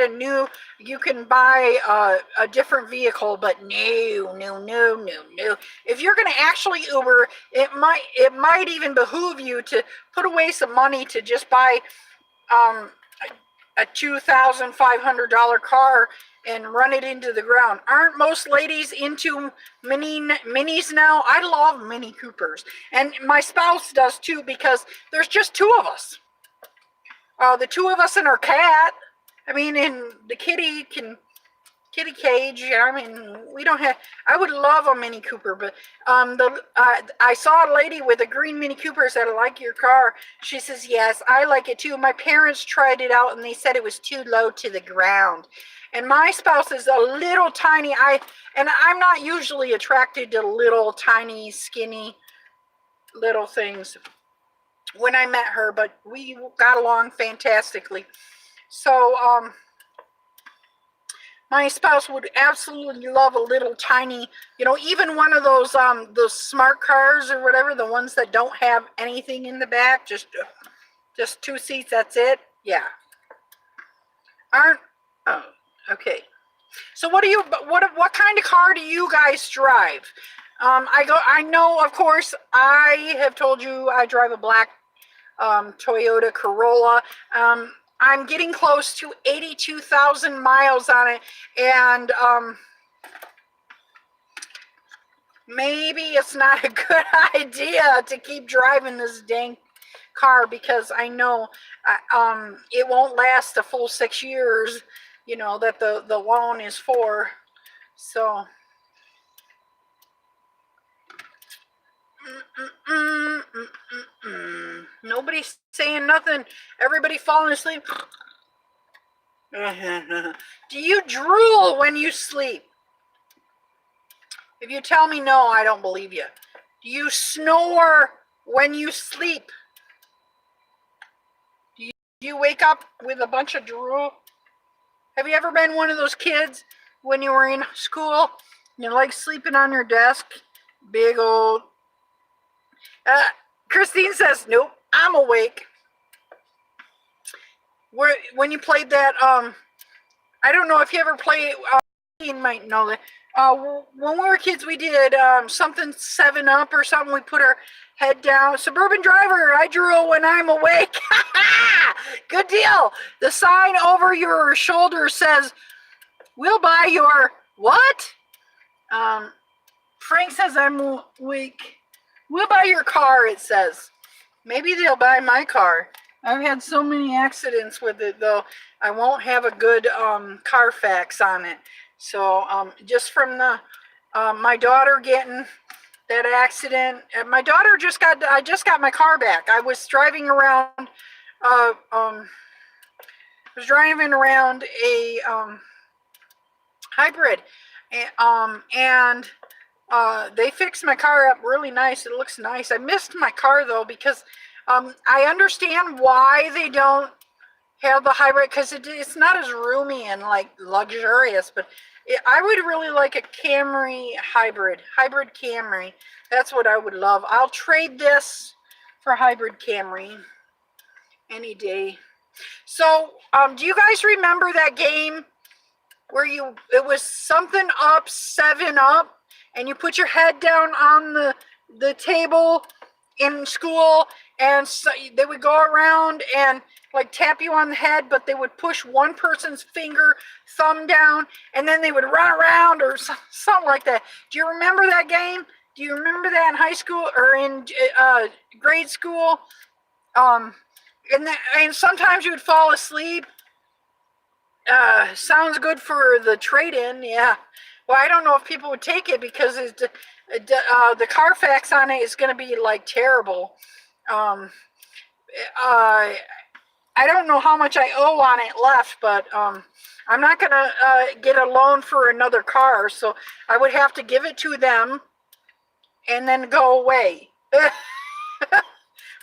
you can buy a different vehicle, but no. If you're going to actually Uber, it might even behoove you to put away some money to just buy a $2,500 car and run it into the ground. Aren't most ladies into minis now? I love Mini Coopers, and my spouse does too because there's just two of us. The two of us and our cat. I mean, and the kitty cage. I mean, we don't have. I would love a Mini Cooper, but I saw a lady with a green Mini Cooper. Said, "I like your car." She says, "Yes, I like it too." My parents tried it out, and they said it was too low to the ground. And my spouse is a little tiny. I'm not usually attracted to little tiny, skinny, little things. When I met her, but we got along fantastically. So, my spouse would absolutely love a little tiny, even one of those smart cars or whatever, the ones that don't have anything in the back, just two seats, that's it. Yeah. Okay. So what kind of car do you guys drive? I know, of course, I have told you I drive a black Toyota Corolla. I'm getting close to 82,000 miles on it, and maybe it's not a good idea to keep driving this dang car because I know it won't last a full 6 years, that the loan is for. So nobody's saying nothing. Everybody falling asleep. Do you drool when you sleep? If you tell me no, I don't believe you. Do you snore when you sleep? Do you wake up with a bunch of drool? Have you ever been one of those kids when you were in school? You like sleeping on your desk? Big old... Christine says, nope, I'm awake. When you played that, I don't know if you ever played might know that. When we were kids, we did something 7-Up or something. We put our head down. Suburban driver, I drool when I'm awake. Good deal. The sign over your shoulder says, "We'll buy your what?" Frank says I'm awake. "We'll buy your car," it says. Maybe they'll buy my car. I've had so many accidents with it, though. I won't have a good Carfax on it. So just from the my daughter getting that accident, my daughter I just got my car back. I was driving around a hybrid, and they fixed my car up really nice. It looks nice. I missed my car though, because I understand why they don't have the hybrid, because it's not as roomy and like luxurious, but I would really like a Camry hybrid Camry. That's what I would love. I'll trade this for hybrid Camry any day. So do you guys remember that game where it was something up, 7-Up, and you put your head down on the table in school, and so they would go around and like tap you on the head, but they would push one person's thumb down, and then they would run around or something like that. Do you remember that game? Do you remember that in high school or in grade school? And sometimes you would fall asleep. Sounds good for the trade-in, yeah. Well, I don't know if people would take it, because the Carfax on it is going to be like terrible. I don't know how much I owe on it left, but I'm not going to get a loan for another car, so I would have to give it to them and then go away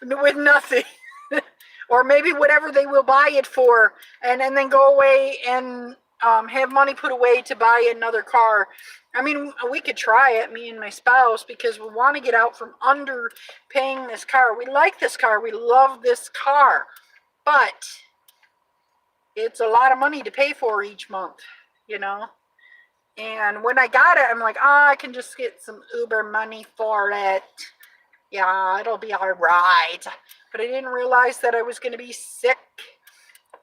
with nothing. Or maybe whatever they will buy it for, and then go away and have money put away to buy another car. I mean, we could try it, me and my spouse, because we want to get out from under paying this car. We like this car. We love this car. But it's a lot of money to pay for each month, you know. And when I got it, I'm like, I can just get some Uber money for it. Yeah, it'll be all right. But I didn't realize that I was going to be sick,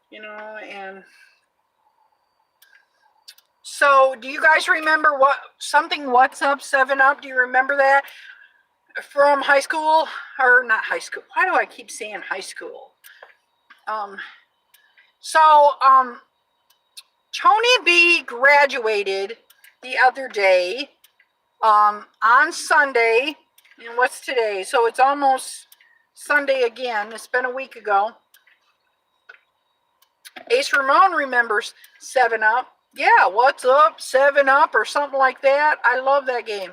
you know. And so, do you guys remember what's up, 7-Up? Do you remember that from high school? Or not high school? Why do I keep saying high school? Tony B graduated the other day on Sunday. And what's today? So it's almost Sunday again. It's been a week ago. Ace Ramon remembers 7-Up. Yeah, what's up, 7-Up, or something like that. I love that game.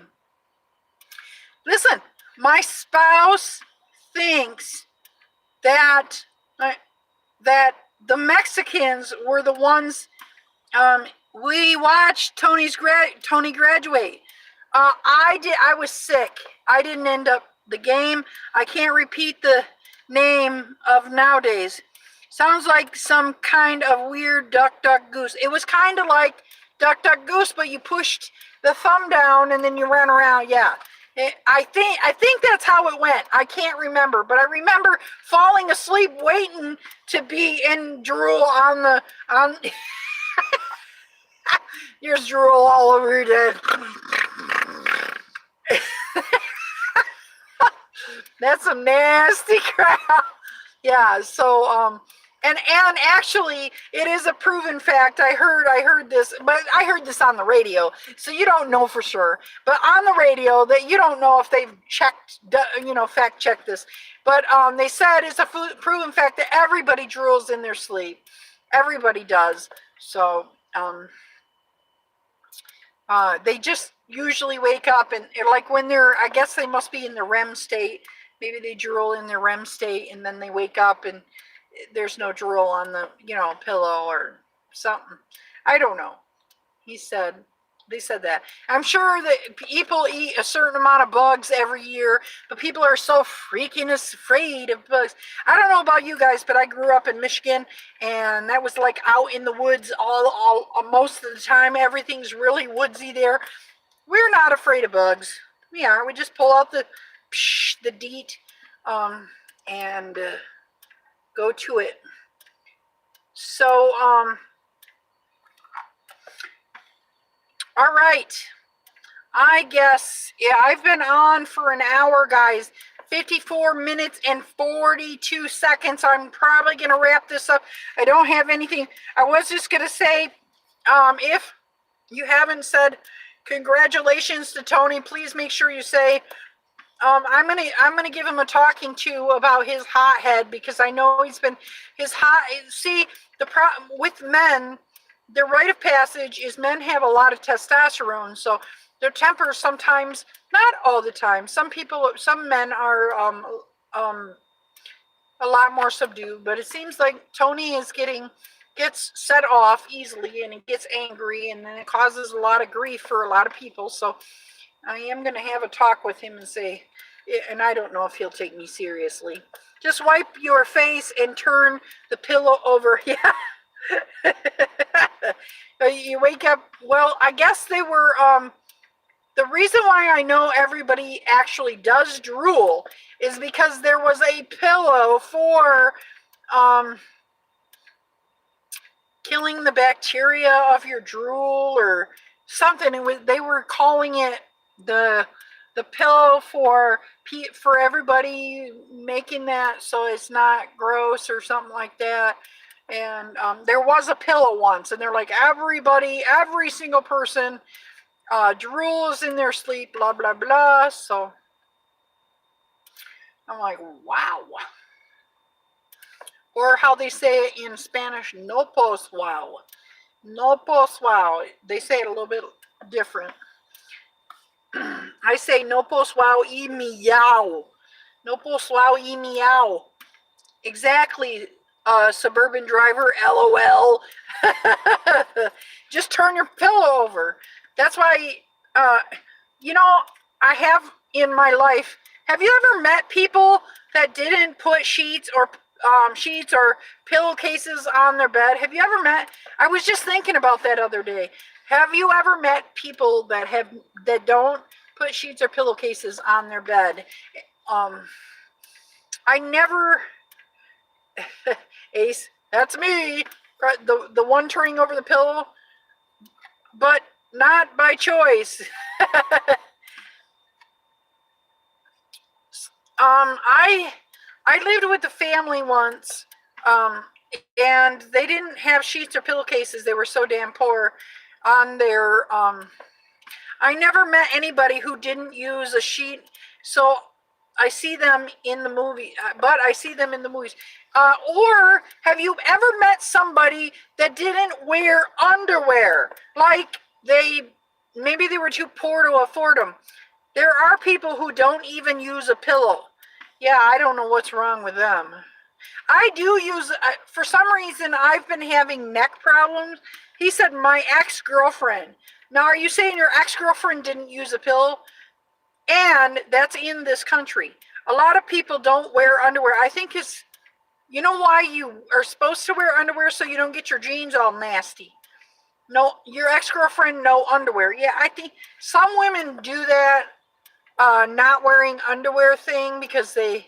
Listen, my spouse thinks that the Mexicans were the ones. We watched Tony graduate. I was sick. I didn't end up the game. I can't repeat the name of nowadays. Sounds like some kind of weird Duck Duck Goose. It was kind of like Duck Duck Goose, but you pushed the thumb down and then you ran around. Yeah. I think that's how it went. I can't remember, but I remember falling asleep waiting to be in drool on There's drool all over your head. That's some nasty crap. Yeah, so and actually it is a proven fact. I heard this, but I heard this on the radio, so you don't know for sure. But on the radio, that you don't know if they've fact checked this. But they said it's a proven fact that everybody drools in their sleep. Everybody does. So they just usually wake up and like when I guess they must be in the REM state. Maybe they drool in their REM state and then they wake up and there's no drool on the, pillow or something. I don't know. He said, They said that. I'm sure that people eat a certain amount of bugs every year, but people are so freaking afraid of bugs. I don't know about you guys, but I grew up in Michigan, and that was like out in the woods all most of the time. Everything's really woodsy there. We're not afraid of bugs. We aren't. We just pull out the DEET, and go to it. So, all right. I guess, yeah, I've been on for an hour, guys. 54 minutes and 42 seconds. I'm probably going to wrap this up. I don't have anything. I was just going to say, if you haven't said congratulations to Tony, please make sure you say, I'm gonna give him a talking to about his hot head, because I know he's been see, the problem with men, their rite of passage is men have a lot of testosterone, so their tempers sometimes, not all the time, some men are a lot more subdued, but it seems like Tony gets set off easily, and he gets angry, and then it causes a lot of grief for a lot of people. So I am going to have a talk with him and say, and I don't know if he'll take me seriously, just wipe your face and turn the pillow over. Yeah. You wake up, well, I guess they were, the reason why I know everybody actually does drool is because there was a pillow for killing the bacteria of your drool or something. They were calling it the pillow for everybody, making that so it's not gross or something like that. And there was a pillow once, and they're like, every single person drools in their sleep, blah blah blah. So I'm like, wow. Or how they say it in Spanish, no pos wow. No pos wow. They say it a little bit different. I say no pos wow y meow. No pos wow y meow. Exactly, suburban driver, LOL. Just turn your pillow over. That's why, I have in my life, have you ever met people that didn't put sheets or pillowcases on their bed? Have you ever met, I was just thinking about that other day. Have you ever met people that don't put sheets or pillowcases on their bed? I never, Ace, that's me, the one turning over the pillow, but not by choice. I lived with a family once, and they didn't have sheets or pillowcases. They were so damn poor on their, I never met anybody who didn't use a sheet, so I see them in the movie, but I see them in the movies. Or have you ever met somebody that didn't wear underwear? Like maybe they were too poor to afford them. There are people who don't even use a pillow. Yeah, I don't know what's wrong with them. I do use, for some reason, I've been having neck problems. He said my ex-girlfriend. Now, are you saying your ex-girlfriend didn't use a pillow? And that's in this country. A lot of people don't wear underwear. I think you know why you are supposed to wear underwear? So you don't get your jeans all nasty. No, your ex-girlfriend, no underwear. Yeah, I think some women do that, not wearing underwear thing, because wouldn't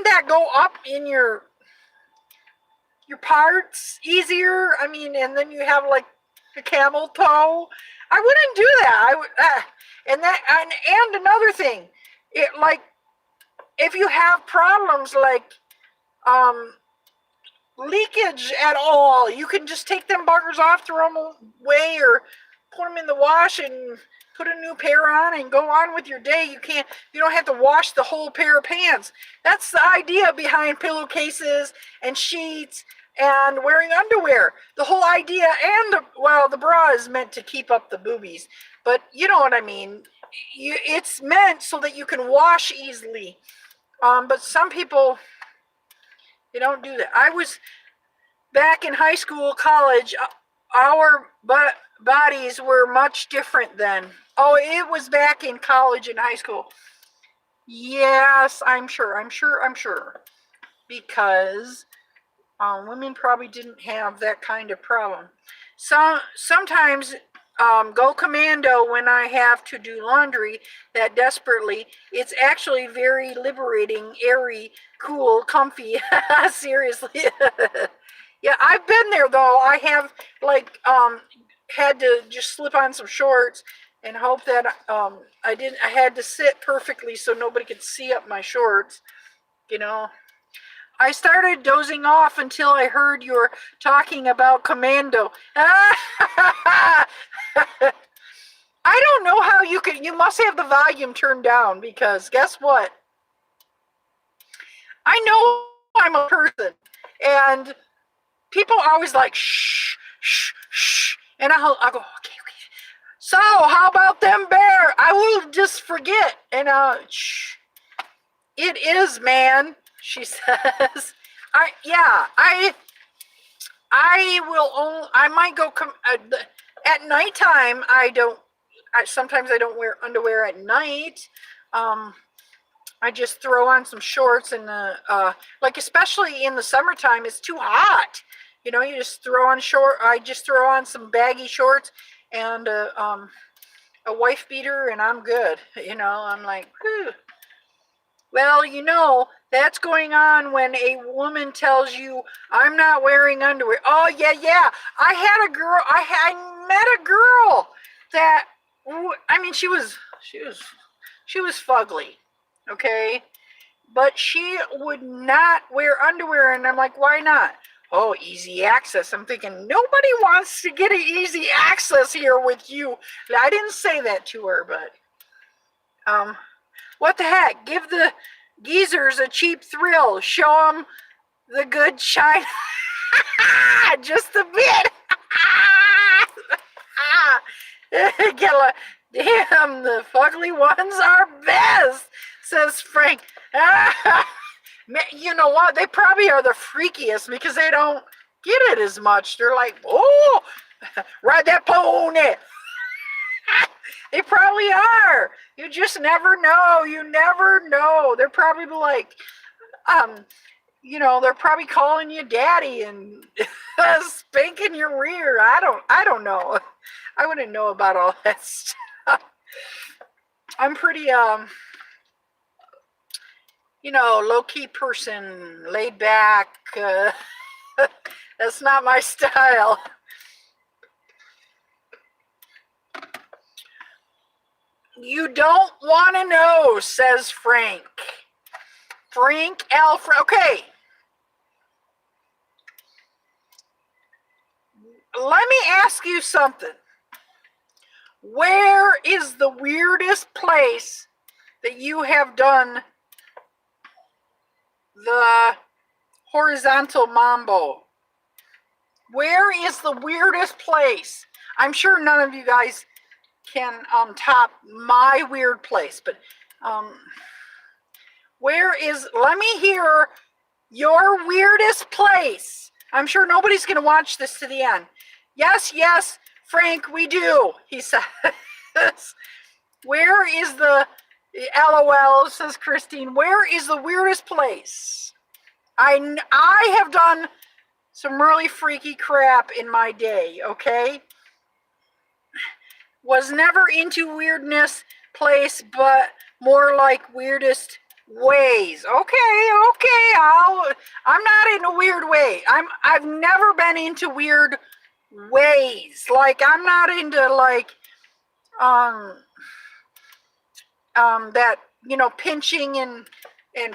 that go up in your parts easier? I mean, and then you have like a camel toe. I wouldn't do that. And another thing, if you have problems like leakage at all, you can just take them buggers off, throw them away, or put them in the wash and put a new pair on and go on with your day. You don't have to wash the whole pair of pants. That's the idea behind pillowcases and sheets and wearing underwear. The whole idea, and the bra is meant to keep up the boobies, but you know what I mean. It's meant so that you can wash easily. But some people, they don't do that. I was back in high school, college. our bodies were much different then. Oh, it was back in college and high school. Yes, I'm sure. Because women probably didn't have that kind of problem. Sometimes go commando when I have to do laundry that desperately. It's actually very liberating, airy, cool, comfy. Seriously. Yeah, I've been there though. I have like had to just slip on some shorts and hope that I had to sit perfectly so nobody could see up my shorts, you know. I started dozing off until I heard you were talking about commando. I don't know how you must have the volume turned down, because guess what? I know I'm a person, and people are always like, shh, shh, shh. And I go, okay. So how about them bear? I will just forget. And shh. It is, man, she says. I might go at nighttime. Sometimes I don't wear underwear at night. I just throw on some shorts and like especially in the summertime, it's too hot. You know, you just throw on I just throw on some baggy shorts and a wife beater, and I'm good. You know, I'm like, whew. Well, you know, that's going on when a woman tells you, I'm not wearing underwear. Oh, yeah. I met a girl that, I mean, she was fugly, okay? But she would not wear underwear, and I'm like, why not? Oh, easy access. I'm thinking, nobody wants to get an easy access here with you. I didn't say that to her, but, what the heck? Give the geezers a cheap thrill. Show them the good shine. Just a bit. Damn, the fugly ones are best, says Frank. You know what? They probably are the freakiest because they don't get it as much. They're like, oh, ride that pony. They probably are. You just never know. You never know. They're probably like, you know, they're probably calling you daddy and spanking your rear. I don't know. I wouldn't know about all that stuff. I'm pretty, you know, low-key person, laid back. That's not my style. You don't want to know, says Frank. Frank Alfred. Okay. Let me ask you something. Where is the weirdest place that you have done the horizontal mambo? Where is the weirdest place? I'm sure none of you guys can top my weird place, but let me hear your weirdest place. I'm sure nobody's going to watch this to the end. Yes, Frank, we do, he says. Where is the, LOL, says Christine, where is the weirdest place? I have done some really freaky crap in my day, okay? Was never into weirdness place, but more like weirdest ways. Okay, I'm not in a weird way. I've never been into weird ways. Like, I'm not into like that, you know, pinching and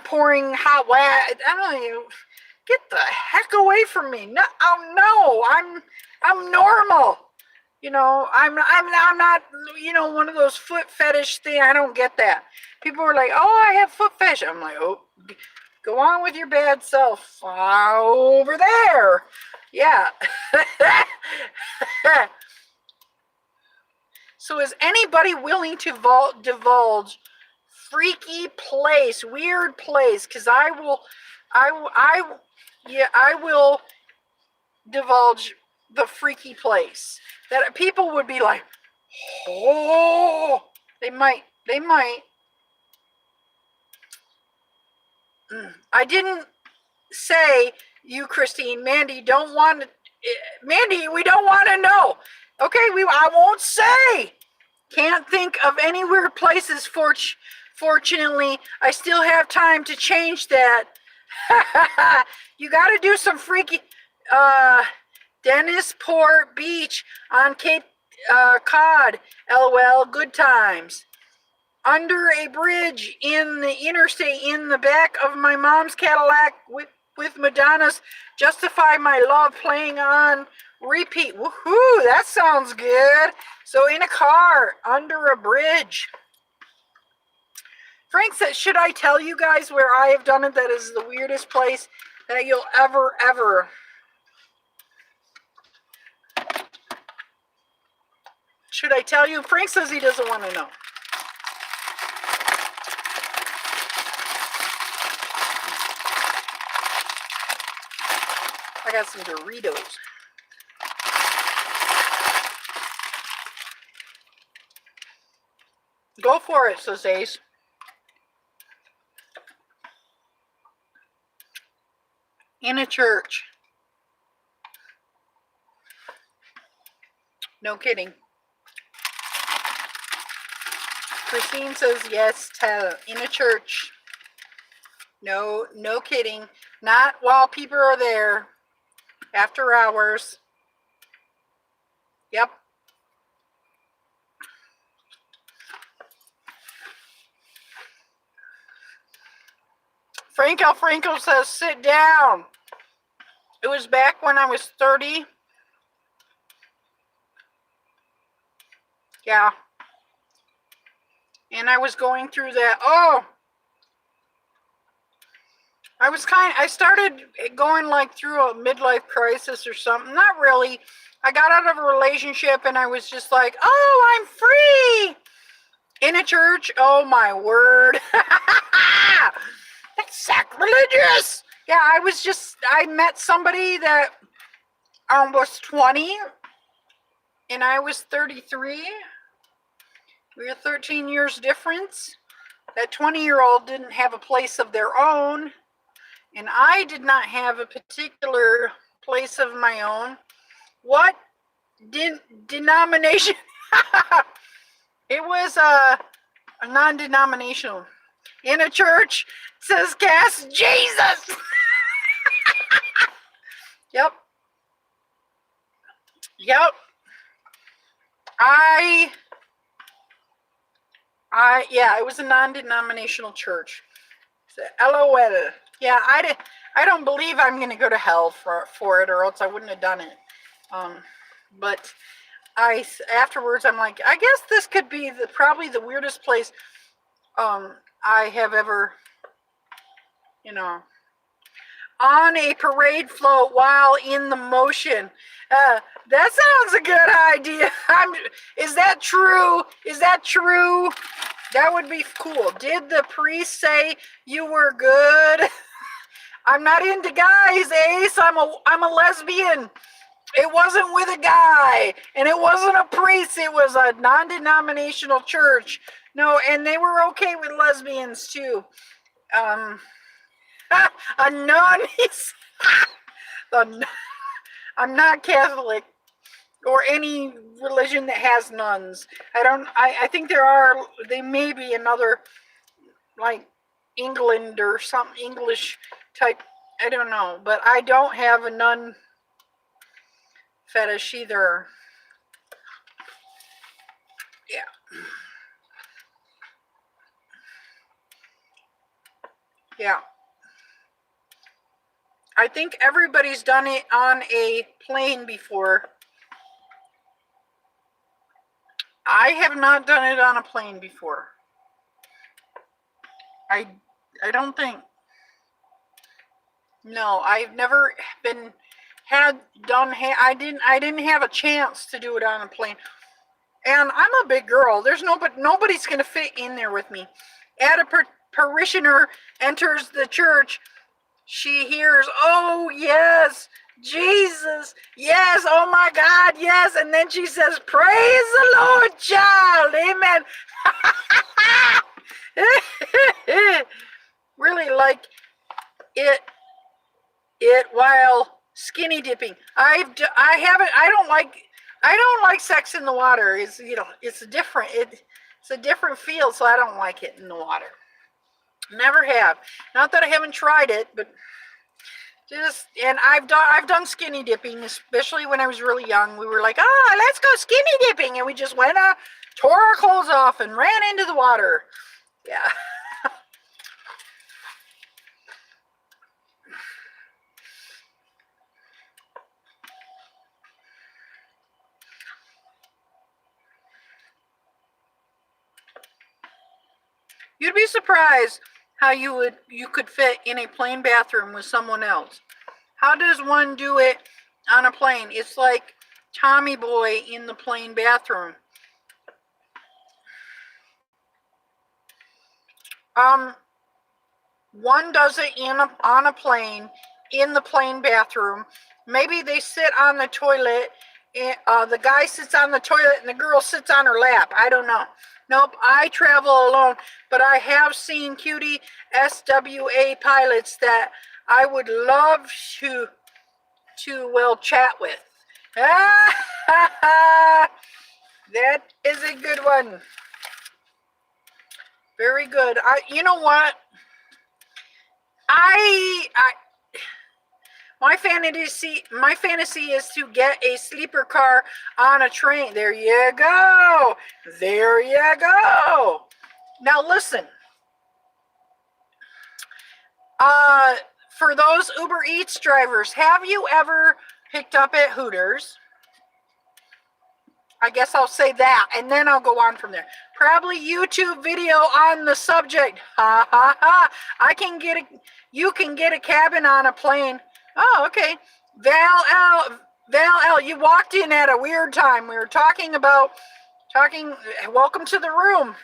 pouring hot wet. I don't know. Get the heck away from me. No, I'm normal. You know, I'm not, you know, one of those foot fetish thing. I don't get that. People are like, oh, I have foot fetish. I'm like, oh, go on with your bad self over there. Yeah. So is anybody willing to divulge freaky place, weird place? Because I will divulge the freaky place that people would be like, oh, they might. I didn't say you, Christine. Mandy, don't want to. Mandy, we don't want to know. Okay, I won't say. Can't think of any weird places. Fortunately, I still have time to change that. You got to do some freaky. Dennisport Beach on Cape Cod. LOL. Good times. Under a bridge in the interstate in the back of my mom's Cadillac with Madonna's Justify My Love playing on repeat. Woohoo, that sounds good. So in a car, under a bridge. Frank said, should I tell you guys where I have done it that is the weirdest place that you'll ever. Should I tell you? Frank says he doesn't want to know. I got some Doritos. Go for it, says Ace. In a church. No kidding. Christine says yes, tell. In a church. No kidding. Not while people are there. After hours. Yep. Franco says, sit down. It was back when I was 30. Yeah. And I was going through that. Oh. I started going like through a midlife crisis or something. Not really. I got out of a relationship and I was just like, oh, I'm free. In a church. Oh my word. That's sacrilegious. Yeah, I met somebody that was 20 and I was 33. We were 13 years difference. That 20-year-old didn't have a place of their own. And I did not have a particular place of my own. What denomination? It was a non-denominational. In a church, it says cast Jesus. Yep. Yeah, it was a non-denominational church. So, LOL. Yeah, I don't believe I'm going to go to hell for it, or else I wouldn't have done it. But afterwards, I'm like, I guess this could be probably the weirdest place I have ever, on a parade float while in the motion. That sounds a good idea. Is that true? That would be cool. Did the priest say you were good? I'm not into guys, Ace. I'm a lesbian. It wasn't with a guy, and it wasn't a priest. It was a non-denominational church. No, and they were okay with lesbians too. A nun is. I'm not Catholic or any religion that has nuns. I think they may be another, like England or some English type. I don't know, but I don't have a nun fetish either. Yeah. Yeah. I think everybody's done it on a plane before. I have not done it on a plane before. I don't think. No, I've never I didn't have a chance to do it on a plane. And I'm a big girl. Nobody's going to fit in there with me. At a parishioner enters the church. She hears, oh, yes, Jesus. Yes. Oh my God. Yes. And then she says, praise the Lord, child. Amen. Really like it while skinny dipping. I don't like sex in the water. It's, it's a different feel, so I don't like it in the water. Never have. Not that I haven't tried it, but and I've done skinny dipping, especially when I was really young. We were like, let's go skinny dipping, and we just went out, tore our clothes off, and ran into the water. Yeah. You'd be surprised how you could fit in a plane bathroom with someone else. How does one do it on a plane? It's like Tommy Boy in the plane bathroom. One does it on a plane, in the plane bathroom. Maybe they sit on the toilet. The guy sits on the toilet and the girl sits on her lap. I don't know. Nope, I travel alone, but I have seen cutie SWA pilots that I would love to chat with. That is a good one. Very good. You know what? My fantasy is to get a sleeper car on a train. There you go. There you go. Now listen. For those Uber Eats drivers, have you ever picked up at Hooters? I guess I'll say that, and then I'll go on from there. Probably YouTube video on the subject. Ha ha ha. You can get a cabin on a plane. Oh, okay. Val L, you walked in at a weird time. We were talking. Welcome to the room.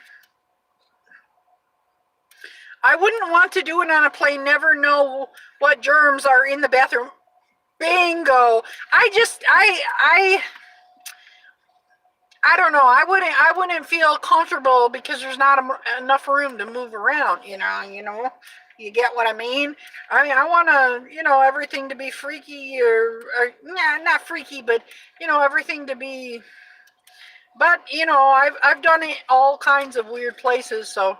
I wouldn't want to do it on a plane. Never know what germs are in the bathroom. Bingo. I don't know. I wouldn't feel comfortable because there's not enough room to move around. You you get what I mean? I mean, I want to, everything to be freaky or not freaky, but everything to be. But I've done it all kinds of weird places, so.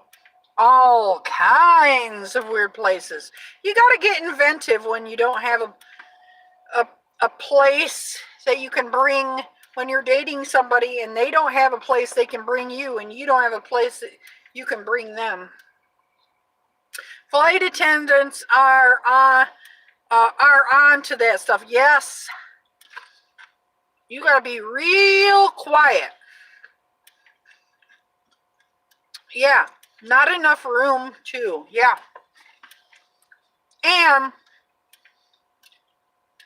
All kinds of weird places. You got to get inventive when you don't have a place that you can bring when you're dating somebody and they don't have a place they can bring you and you don't have a place that you can bring them. Flight attendants are on to that stuff. Yes. You got to be real quiet. Yeah. Not enough room, too. Yeah. And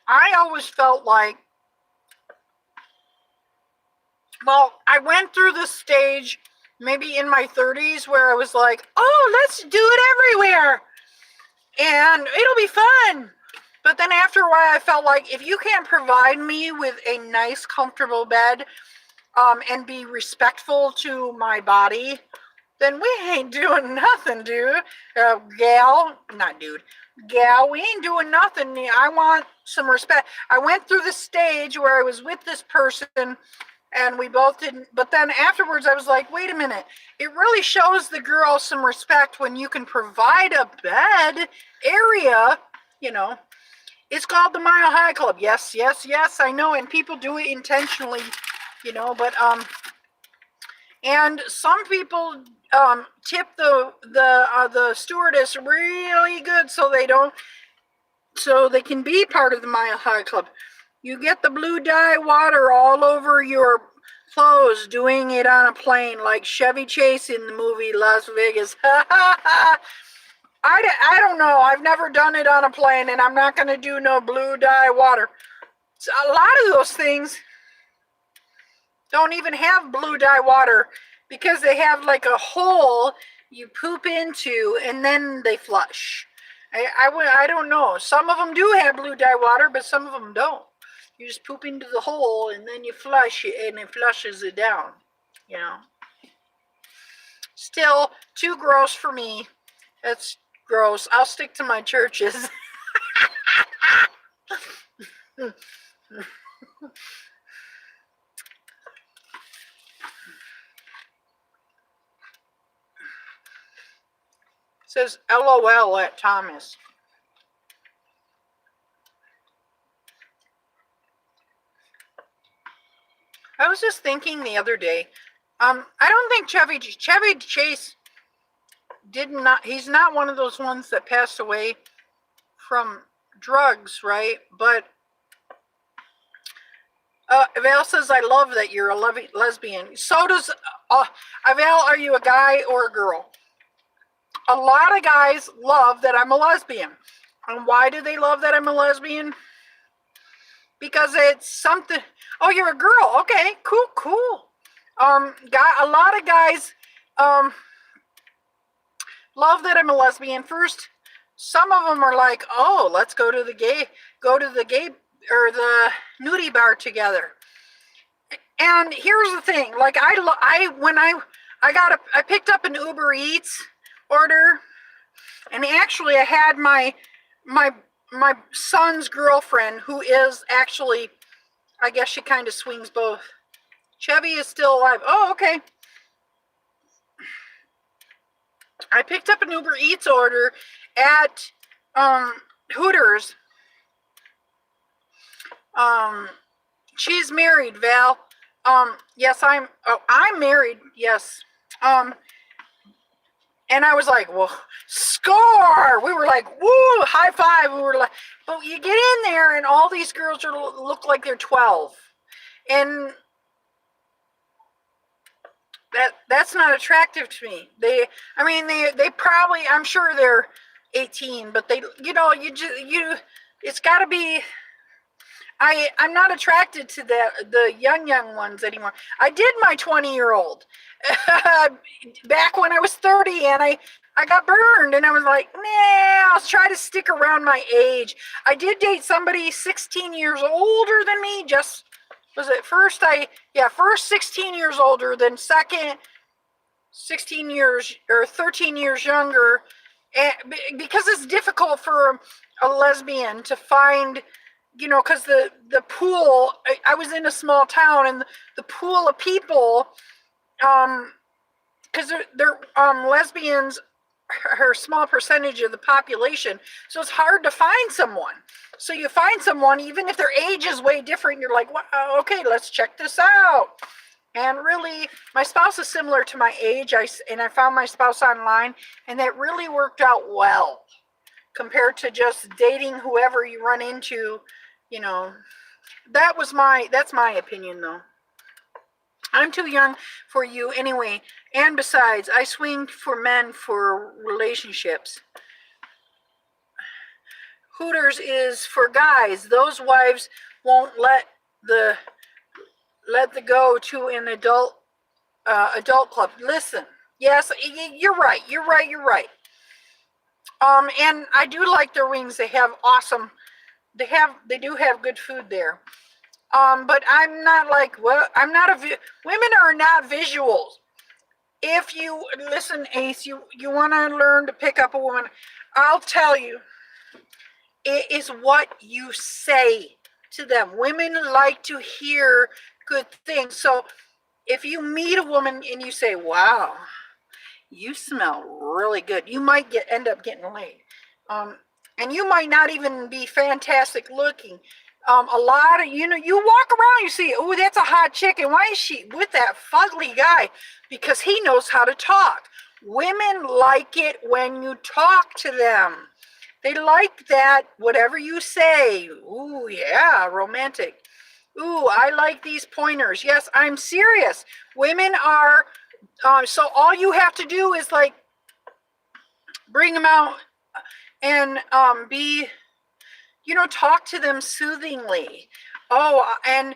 I always felt like, I went through this stage maybe in my 30s where I was like, let's do it everywhere. And it'll be fun. But then after a while, I felt like if you can't provide me with a nice, comfortable bed and be respectful to my body, then we ain't doing nothing, dude. Gal, we ain't doing nothing. I want some respect. I went through the stage where I was with this person and we both didn't, but then afterwards I was like, wait a minute. It really shows the girl some respect when you can provide a bed area, It's called the Mile High Club. Yes, I know, and people do it intentionally, but and some people tip the stewardess really good so they can be part of the Mile High Club. You get the blue dye water all over your clothes doing it on a plane like Chevy Chase in the movie Las Vegas. I don't know. I've never done it on a plane and I'm not going to do no blue dye water. So a lot of those things don't even have blue dye water because they have like a hole you poop into and then they flush. I don't know. Some of them do have blue dye water, but some of them don't. You just poop into the hole and then you flush it and it flushes it down, you know. Still too gross for me. That's gross. I'll stick to my churches. Says LOL at Thomas. I was just thinking the other day, I don't think Chevy Chase he's not one of those ones that passed away from drugs, right? But Val says, I love that you're a lesbian. So does, Val, are you a guy or a girl? A lot of guys love that I'm a lesbian. And why do they love that I'm a lesbian? Because it's something. Oh, you're a girl. Okay, cool. A lot of guys love that I'm a lesbian. First, some of them are like, oh, let's go to the gay or the nudie bar together. And here's the thing, like I picked up an Uber Eats order, and actually I had my son's girlfriend, who is actually, I guess she kind of swings both. Chevy is still alive. Oh, okay. I picked up an Uber Eats order at Hooters. She's married, Val. Yes, I'm married. Yes. And I was like, well, score! We were like, woo, high five. We were like, but you get in there and all these girls look like they're 12. And that's not attractive to me. They probably, I'm sure they're 18, but it's gotta be, I'm not attracted to the young ones anymore. I did my 20-year-old back when I was 30, and I got burned, and I was like, nah, I'll try to stick around my age. I did date somebody 16 years older than me. Just, was it first 16 years older, then second 16 years or 13 years younger, and because it's difficult for a lesbian to find, because the pool, I was in a small town, and the pool of people, because they're lesbians are a small percentage of the population, so it's hard to find someone. So you find someone, even if their age is way different, you're like, well, okay, let's check this out. And really, my spouse is similar to my age, and I found my spouse online, and that really worked out well compared to just dating whoever you run into. That's my opinion, though. I'm too young for you anyway. And besides, I swing for men for relationships. Hooters is for guys. Those wives won't let the go to an adult club. Listen, yes, you're right. And I do like their wings. They have awesome. They do have good food there. But I'm not like, well, women are not visuals. If you, listen, Ace, you want to learn to pick up a woman, I'll tell you, it is what you say to them. Women like to hear good things. So if you meet a woman and you say, wow, you smell really good, you might end up getting laid. And you might not even be fantastic looking. A lot of, you walk around, you see, oh, that's a hot chick, and why is she with that fugly guy? Because he knows how to talk. Women like it when you talk to them. They like that, whatever you say. Ooh, yeah, romantic. Ooh, I like these pointers. Yes, I'm serious. Women are, so all you have to do is like, bring them out and be, talk to them soothingly. Oh, and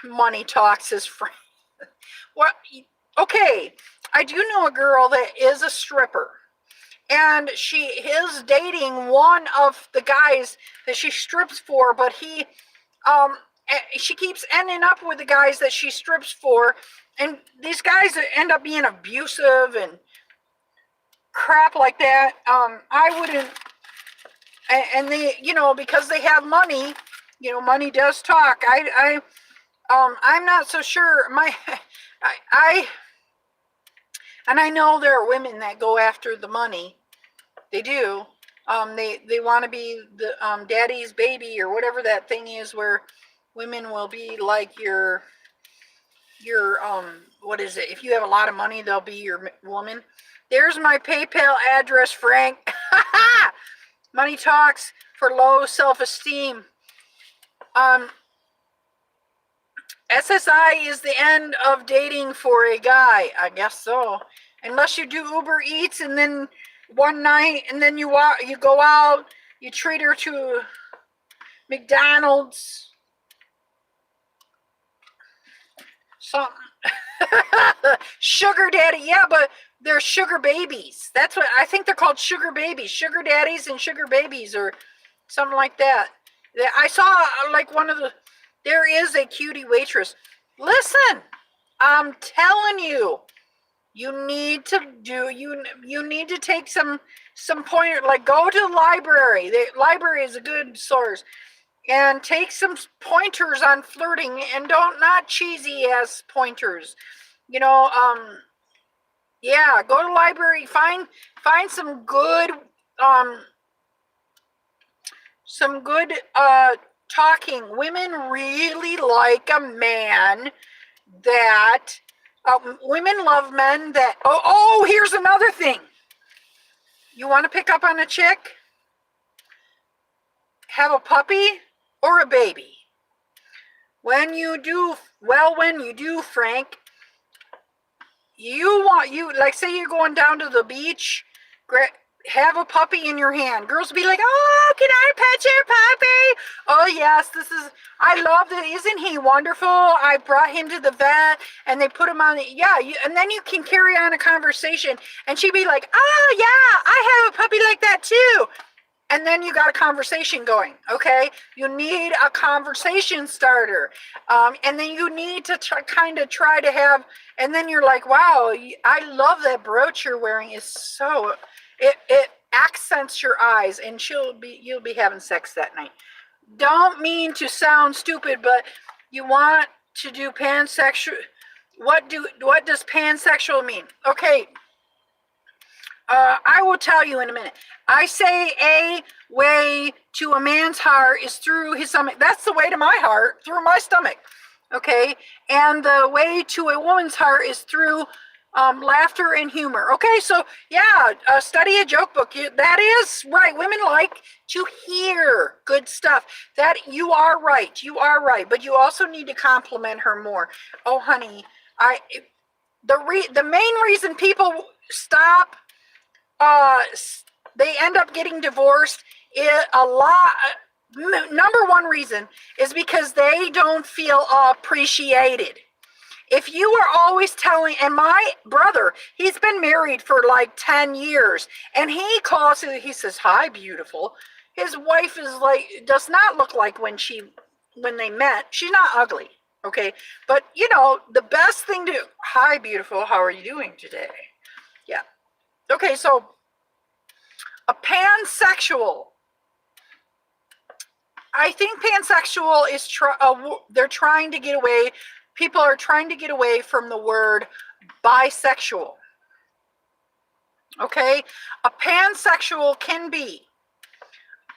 money talks is free. Well, okay, I do know a girl that is a stripper, and she is dating one of the guys that she strips for, but she keeps ending up with the guys that she strips for, and these guys end up being abusive and crap like that. I wouldn't, and they, because they have money, money does talk. I'm not so sure. And I know there are women that go after the money. They do. They want to be the daddy's baby or whatever that thing is, where women will be like your what is it? If you have a lot of money, they'll be your woman. There's my PayPal address, Frank. Money talks for low self-esteem. SSI is the end of dating for a guy. I guess so. Unless you do Uber Eats and then one night and then you go out, you treat her to McDonald's, something. Sugar daddy, yeah, but they're sugar babies. That's what I think they're called, sugar babies, sugar daddies and sugar babies, or something like that. I saw like there is a cutie waitress. Listen, I'm telling you, you need to take some pointer, like go to the library. The library is a good source, and take some pointers on flirting, and not cheesy ass pointers. Yeah, go to the library, find some good talking. Women really like a man that women love men that here's another thing. You want to pick up on a chick? Have a puppy or a baby. When you do, Frank, like, say you're going down to the beach, have a puppy in your hand. Girls will be like, oh, can I pet your puppy? Oh, yes, I love that. Isn't he wonderful? I brought him to the vet, and they put him on, and then you can carry on a conversation, and she'd be like, oh, yeah, I have a puppy like that, too. And then you got a conversation going, okay? You need a conversation starter. And then you need to try to have, and then you're like, wow, I love that brooch you're wearing. It accents your eyes, and you'll be having sex that night. Don't mean to sound stupid, but you want to do pansexual. What does pansexual mean? Okay. I will tell you in a minute. I say a way to a man's heart is through his stomach. That's the way to my heart, through my stomach. Okay? And the way to a woman's heart is through laughter and humor. Okay, so yeah, study a joke book. That is right. Women like to hear good stuff. That you are right. You are right. But you also need to compliment her more. Oh, honey, the main reason people stop, they end up getting divorced. Number one reason is because they don't feel appreciated. If you are always telling, and my brother, he's been married for like 10 years, and he says, hi, beautiful. His wife does not look like when they met. She's not ugly, okay? But, the best thing to do, hi, beautiful, how are you doing today? Yeah. Okay, so a pansexual. I think pansexual is they're trying to get away. People are trying to get away from the word bisexual. Okay? A pansexual can be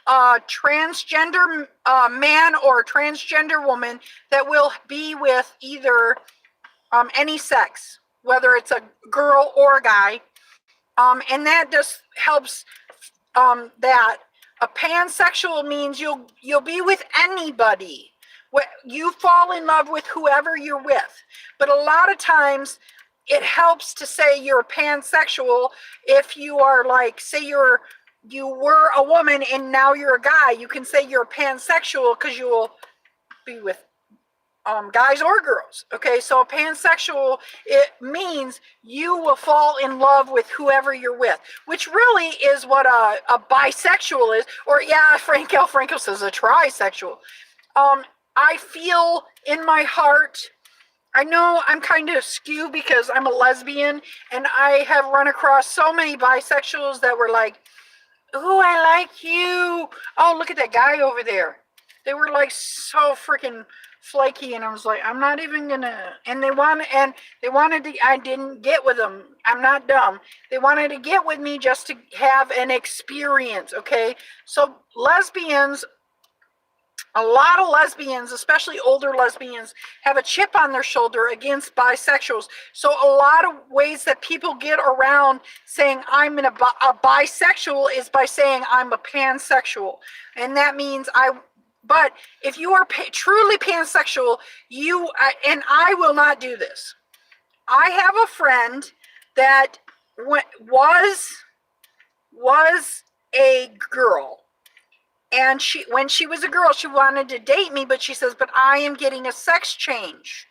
a transgender man or a transgender woman that will be with either any sex, whether it's a girl or a guy. And that just helps that. A pansexual means you'll be with anybody. You fall in love with whoever you're with. But a lot of times it helps to say you're a pansexual if you are say you were a woman and now you're a guy. You can say you're a pansexual because you will be with guys or girls. Okay, so a pansexual, it means you will fall in love with whoever you're with, which really is what a bisexual is, or yeah, Franco says a trisexual. I feel in my heart, I know I'm kind of skew because I'm a lesbian, and I have run across so many bisexuals that were like, "Ooh, I like you. Oh, look at that guy over there." They were like so freaking flaky, and I was like, I'm not even gonna. And they wanted to. I didn't get with them. I'm not dumb. They wanted to get with me just to have an experience. Okay, so lesbians. A lot of lesbians, especially older lesbians, have a chip on their shoulder against bisexuals. So a lot of ways that people get around saying I'm a bisexual is by saying I'm a pansexual. And that means but if you are truly pansexual, and I will not do this. I have a friend that was a girl. And when she was a girl, she wanted to date me, but she says, but I am getting a sex change.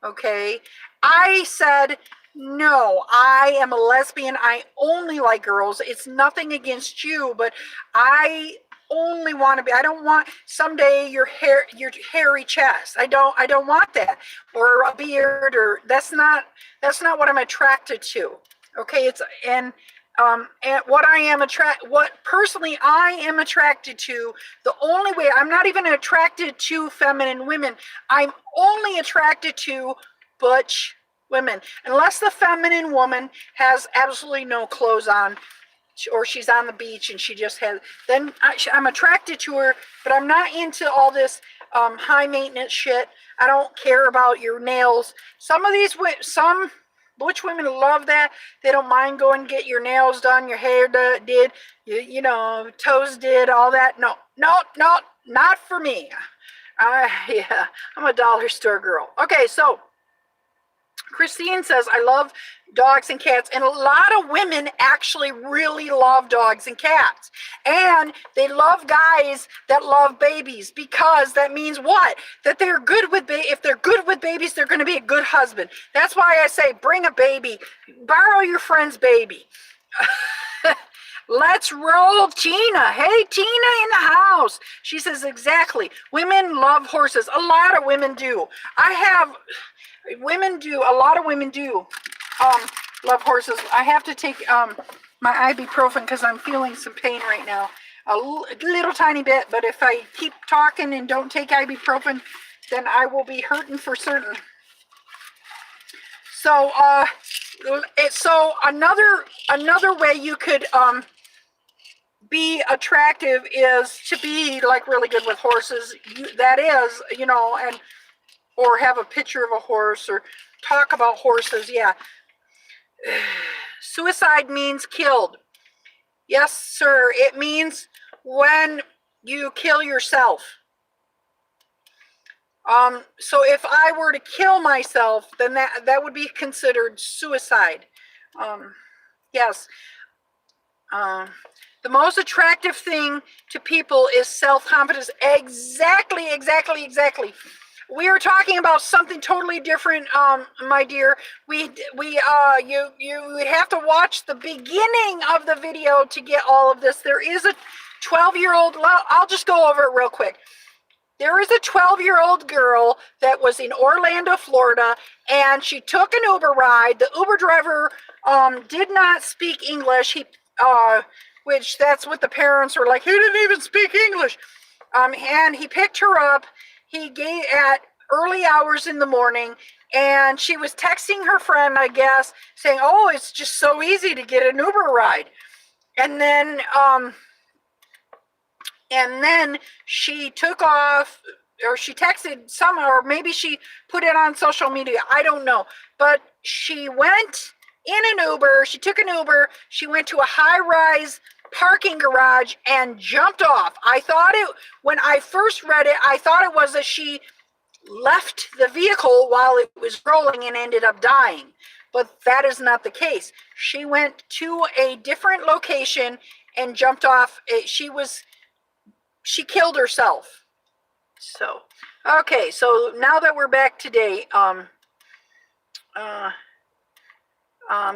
Okay. I said, no, I am a lesbian. I only like girls. It's nothing against you, but I only want to be, I don't want someday your hairy chest. I don't want that, or a beard, or that's not what I'm attracted to. Okay. And what personally I am attracted to, the only way, I'm not even attracted to feminine women. I'm only attracted to butch women. Unless the feminine woman has absolutely no clothes on, or she's on the beach and she just has, then I'm attracted to her, but I'm not into all this high maintenance shit. I don't care about your nails. Some butch women love that. They don't mind going and get your nails done, your hair did, toes did, all that. No, not for me. Yeah, I'm a dollar store girl. Okay, so Christine says, I love dogs and cats. And a lot of women actually really love dogs and cats. And they love guys that love babies, because that means what? That they're good with if they're good with babies, they're going to be a good husband. That's why I say bring a baby. Borrow your friend's baby. Let's roll Tina. Hey, Tina in the house. She says, exactly. Women love horses. A lot of women do. A lot of women do love horses. I have to take my ibuprofen because I'm feeling some pain right now. A little tiny bit, but if I keep talking and don't take ibuprofen, then I will be hurting for certain. So, another way you could be attractive is to be like really good with horses. Or have a picture of a horse, or talk about horses. Yeah. Suicide means killed. Yes, sir. It means when you kill yourself. So if I were to kill myself, then that would be considered suicide. Yes. The most attractive thing to people is self-confidence. Exactly. We are talking about something totally different, my dear. You would have to watch the beginning of the video to get all of this. There is a 12-year-old, I'll just go over it real quick. There is a 12-year-old girl that was in Orlando, Florida, and she took an Uber ride. The Uber driver did not speak English. Which that's what the parents were like, he didn't even speak English. And he picked her up. He gave at early hours in the morning, and she was texting her friend, I guess, saying, oh, it's just so easy to get an Uber ride. And then she took off, or she texted somehow, or maybe she put it on social media. I don't know. But she went in an Uber. She took an Uber. She went to a high-rise parking garage and jumped off. When I first read it, I thought it was that she left the vehicle while it was rolling and ended up dying. But that is not the case. She went to a different location and jumped off. She killed herself. So, Okay, so now that we're back today,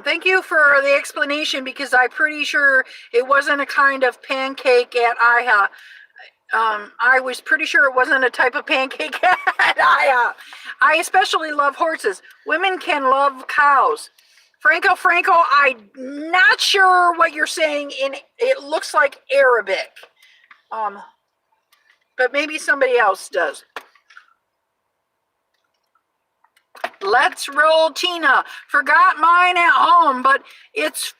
thank you for the explanation, because I'm pretty sure it wasn't a kind of pancake at IHA. I was pretty sure it wasn't a type of pancake at IHA. I especially love horses. Women can love cows. Franco, I'm not sure what you're saying. It looks like Arabic. But maybe somebody else does. Let's roll, Tina. Forgot mine at home, but it's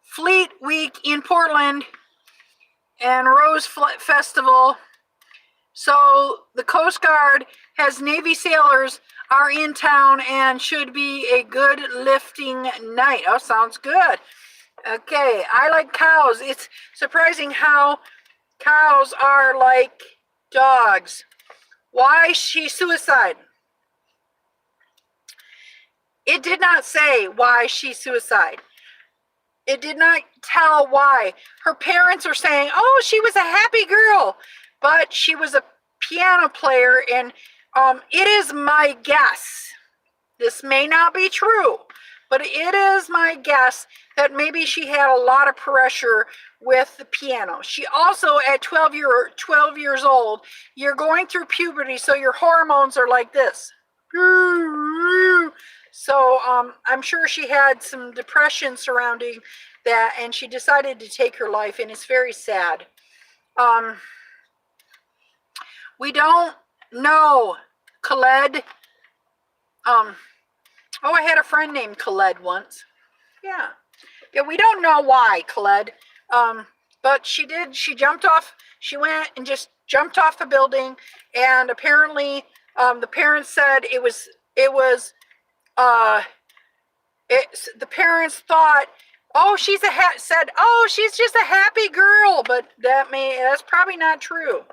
Fleet Week in Portland and Rose Festival. So the Coast Guard has Navy sailors are in town and should be a good lifting night. Oh, sounds good. Okay, I like cows. It's surprising how cows are like dogs. Why she suicide? It did not say why she suicide. It did not tell why. Her parents are saying, oh, she was a happy girl, but she was a piano player, and it is my guess. This may not be true, but it is my guess that maybe she had a lot of pressure with the piano. She also, at 12 years old, you're going through puberty, so your hormones are like this. So I'm sure she had some depression surrounding that, and she decided to take her life, and it's very sad. We don't know Khaled. Oh, I had a friend named Khaled once. Yeah, we don't know why, Khaled. But she did. She jumped off. She went and just jumped off the building, and apparently, the parents said the parents thought, oh, she's just a happy girl, but that's probably not true.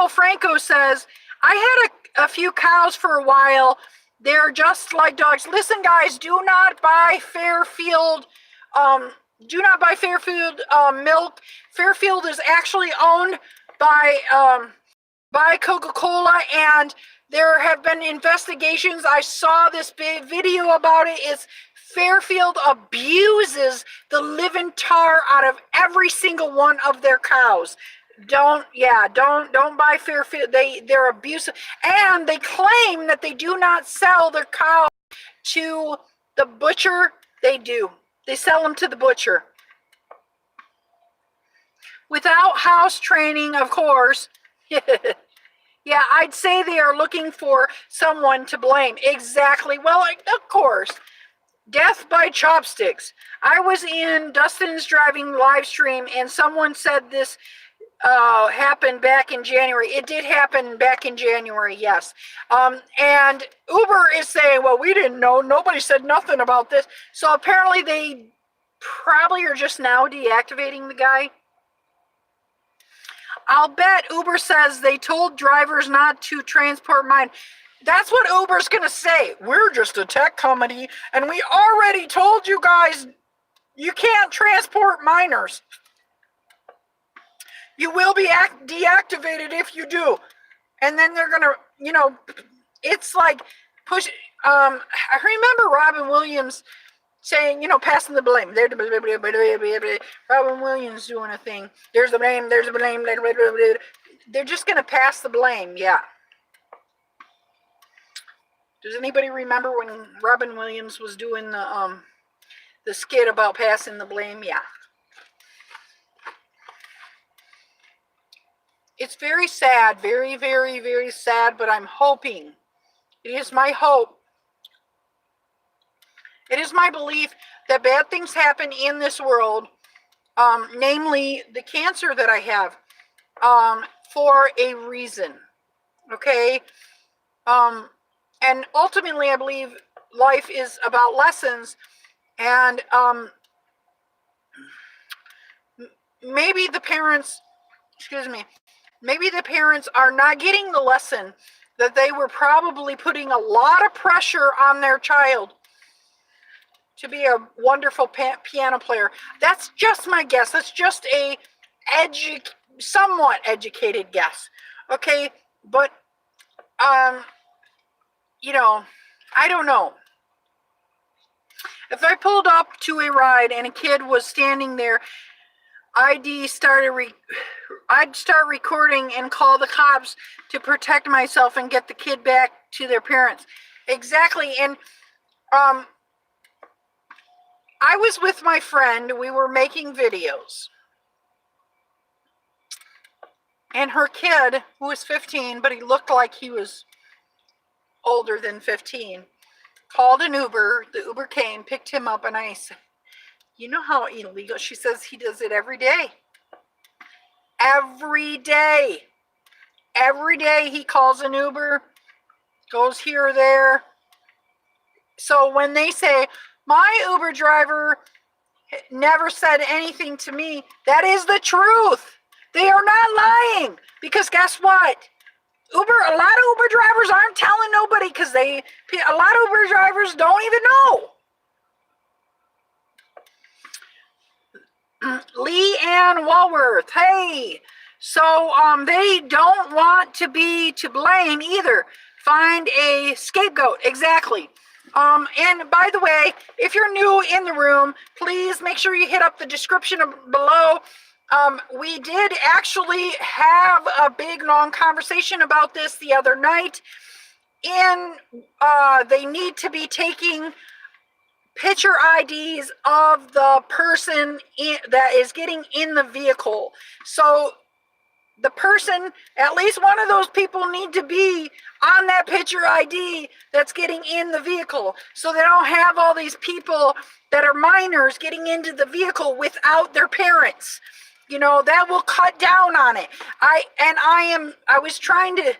Franco says, I had a few cows for a while. They're just like dogs. Listen, guys, do not buy Fairfield. Milk. Fairfield is actually owned by Coca-Cola, and there have been investigations. I saw this big video about it. It's Fairfield abuses the living tar out of every single one of their cows. Don't buy Fairfield. They're abusive, and they claim that they do not sell their cows to the butcher. They do. They sell them to the butcher. Without house training, of course. Yeah, I'd say they are looking for someone to blame. Exactly. Well, of course. Death by chopsticks. I was in Dustin's driving live stream, and someone said this happened back in January. It did happen back in January, yes. And Uber is saying, well, we didn't know. Nobody said nothing about this. So apparently they probably are just now deactivating the guy. I'll bet Uber says they told drivers not to transport mine. That's what Uber's going to say. We're just a tech company, and we already told you guys you can't transport minors. You will be deactivated if you do. And then they're going to, it's like push. I remember Robin Williams saying, passing the blame. Robin Williams doing a thing. There's the blame. They're just going to pass the blame. Yeah. Does anybody remember when Robin Williams was doing the skit about passing the blame? Yeah. It's very sad, very, very, very sad, but I'm hoping, it is my hope, it is my belief that bad things happen in this world, namely the cancer that I have, for a reason, okay? And ultimately, I believe life is about lessons, and maybe the parents are not getting the lesson that they were probably putting a lot of pressure on their child. to be a wonderful piano player. That's just my guess. That's just a somewhat educated guess. Okay, but you know, I don't know. If I pulled up to a ride and a kid was standing there, I'd start recording and call the cops to protect myself and get the kid back to their parents. Exactly. And I was with my friend. We were making videos. And her kid, who was 15, but he looked like he was older than 15, called an Uber. The Uber came, picked him up, and I said, you know how illegal? She says he does it every day. Every day. Every day he calls an Uber, goes here or there. So when they say, my Uber driver never said anything to me, that is the truth. They are not lying. Because guess what? A lot of Uber drivers aren't telling nobody because a lot of Uber drivers don't even know. Lee Ann Walworth, hey. So they don't want to be to blame either. Find a scapegoat, exactly. And by the way, if you're new in the room, please make sure you hit up the description below. We did actually have a big, long conversation about this the other night. And they need to be taking picture IDs of the person that is getting in the vehicle. So the person, at least one of those people, need to be on that picture ID that's getting in the vehicle, so they don't have all these people that are minors getting into the vehicle without their parents. You know, that will cut down on it. I was trying to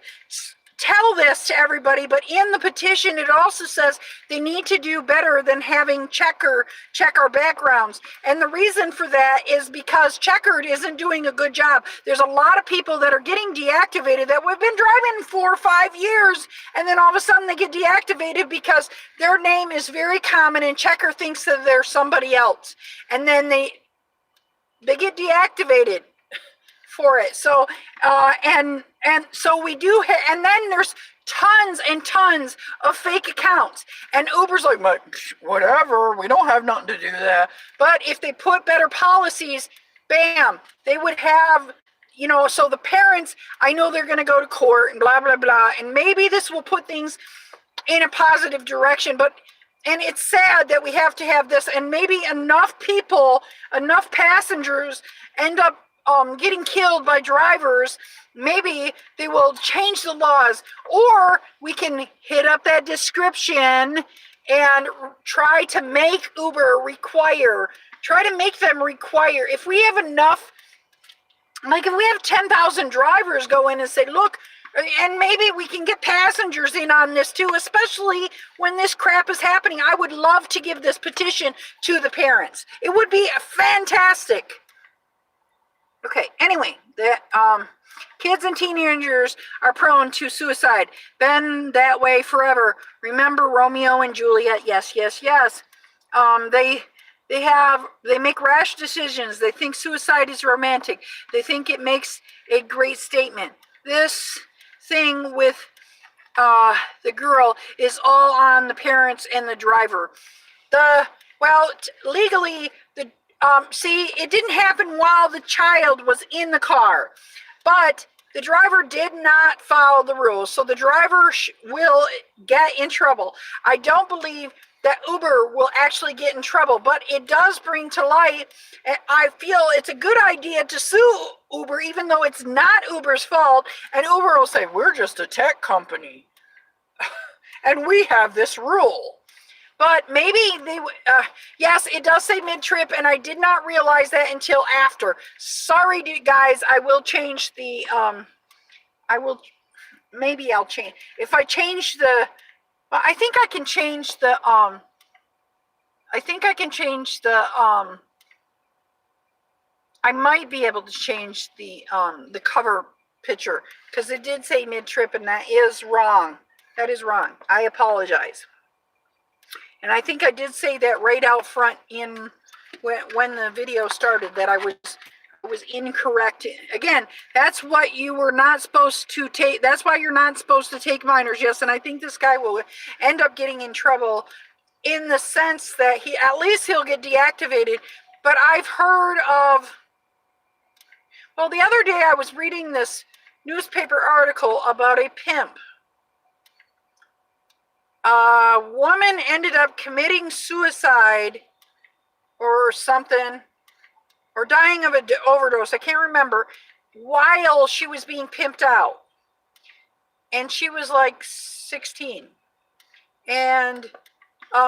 tell this to everybody, but in the petition it also says they need to do better than having check our backgrounds. And the reason for that is because Checkered isn't doing a good job. There's a lot of people that are getting deactivated that we've been driving 4 or 5 years, and then all of a sudden they get deactivated because their name is very common and Checker thinks that they're somebody else, and then they get deactivated for it. So and so we do and then there's tons and tons of fake accounts, and Uber's like, whatever, we don't have nothing to do that. But if they put better policies, bam, they would have, you know, so the parents, I know they're going to go to court and blah blah blah, and maybe this will put things in a positive direction. But and it's sad that we have to have this, and maybe enough passengers end up getting killed by drivers. Maybe they will change the laws, or we can hit up that description and try to make Uber try to make them require, if we have enough, like if we have 10,000 drivers go in and say, look, and maybe we can get passengers in on this too, especially when this crap is happening. I would love to give this petition to the parents. It would be fantastic. Okay, anyway, kids and teenagers are prone to suicide. Been that way forever. Remember Romeo and Juliet? Yes, yes, yes. They make rash decisions. They think suicide is romantic. They think it makes a great statement. This thing with the girl is all on the parents and the driver. Legally, see, it didn't happen while the child was in the car, but the driver did not follow the rules, so the driver will get in trouble. I don't believe that Uber will actually get in trouble, but it does bring to light, I feel it's a good idea to sue Uber, even though it's not Uber's fault, and Uber will say, we're just a tech company, and we have this rule. But maybe yes, it does say mid-trip, and I did not realize that until after. Sorry, guys, I will change the, maybe I'll change, if I change the, I think I can change the, I might be able to change the cover picture, because it did say mid-trip, and that is wrong. That is wrong. I apologize. And I think I did say that right out front in when the video started, that I was incorrect. Again, that's what you were not supposed to take. That's why you're not supposed to take minors. Yes, and I think this guy will end up getting in trouble in the sense that at least he'll get deactivated. But I've heard of, well, the other day I was reading this newspaper article about a pimp. A woman ended up committing suicide or something, or dying of an overdose, I can't remember, while she was being pimped out. And she was like 16. And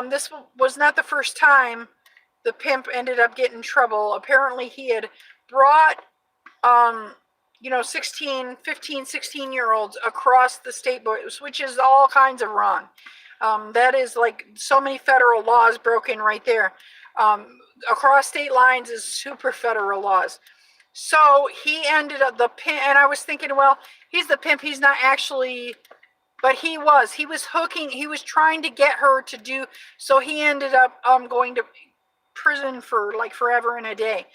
this was not the first time the pimp ended up getting in trouble. Apparently he had brought, 15, 16-year-olds across the state, which is all kinds of wrong. That is like so many federal laws broken right there. Across state lines is super federal laws. So he ended up the pimp, and I was thinking, well, he's the pimp. He's not actually, but he was hooking. He was trying to get her to do. So he ended up going to prison for like forever and a day.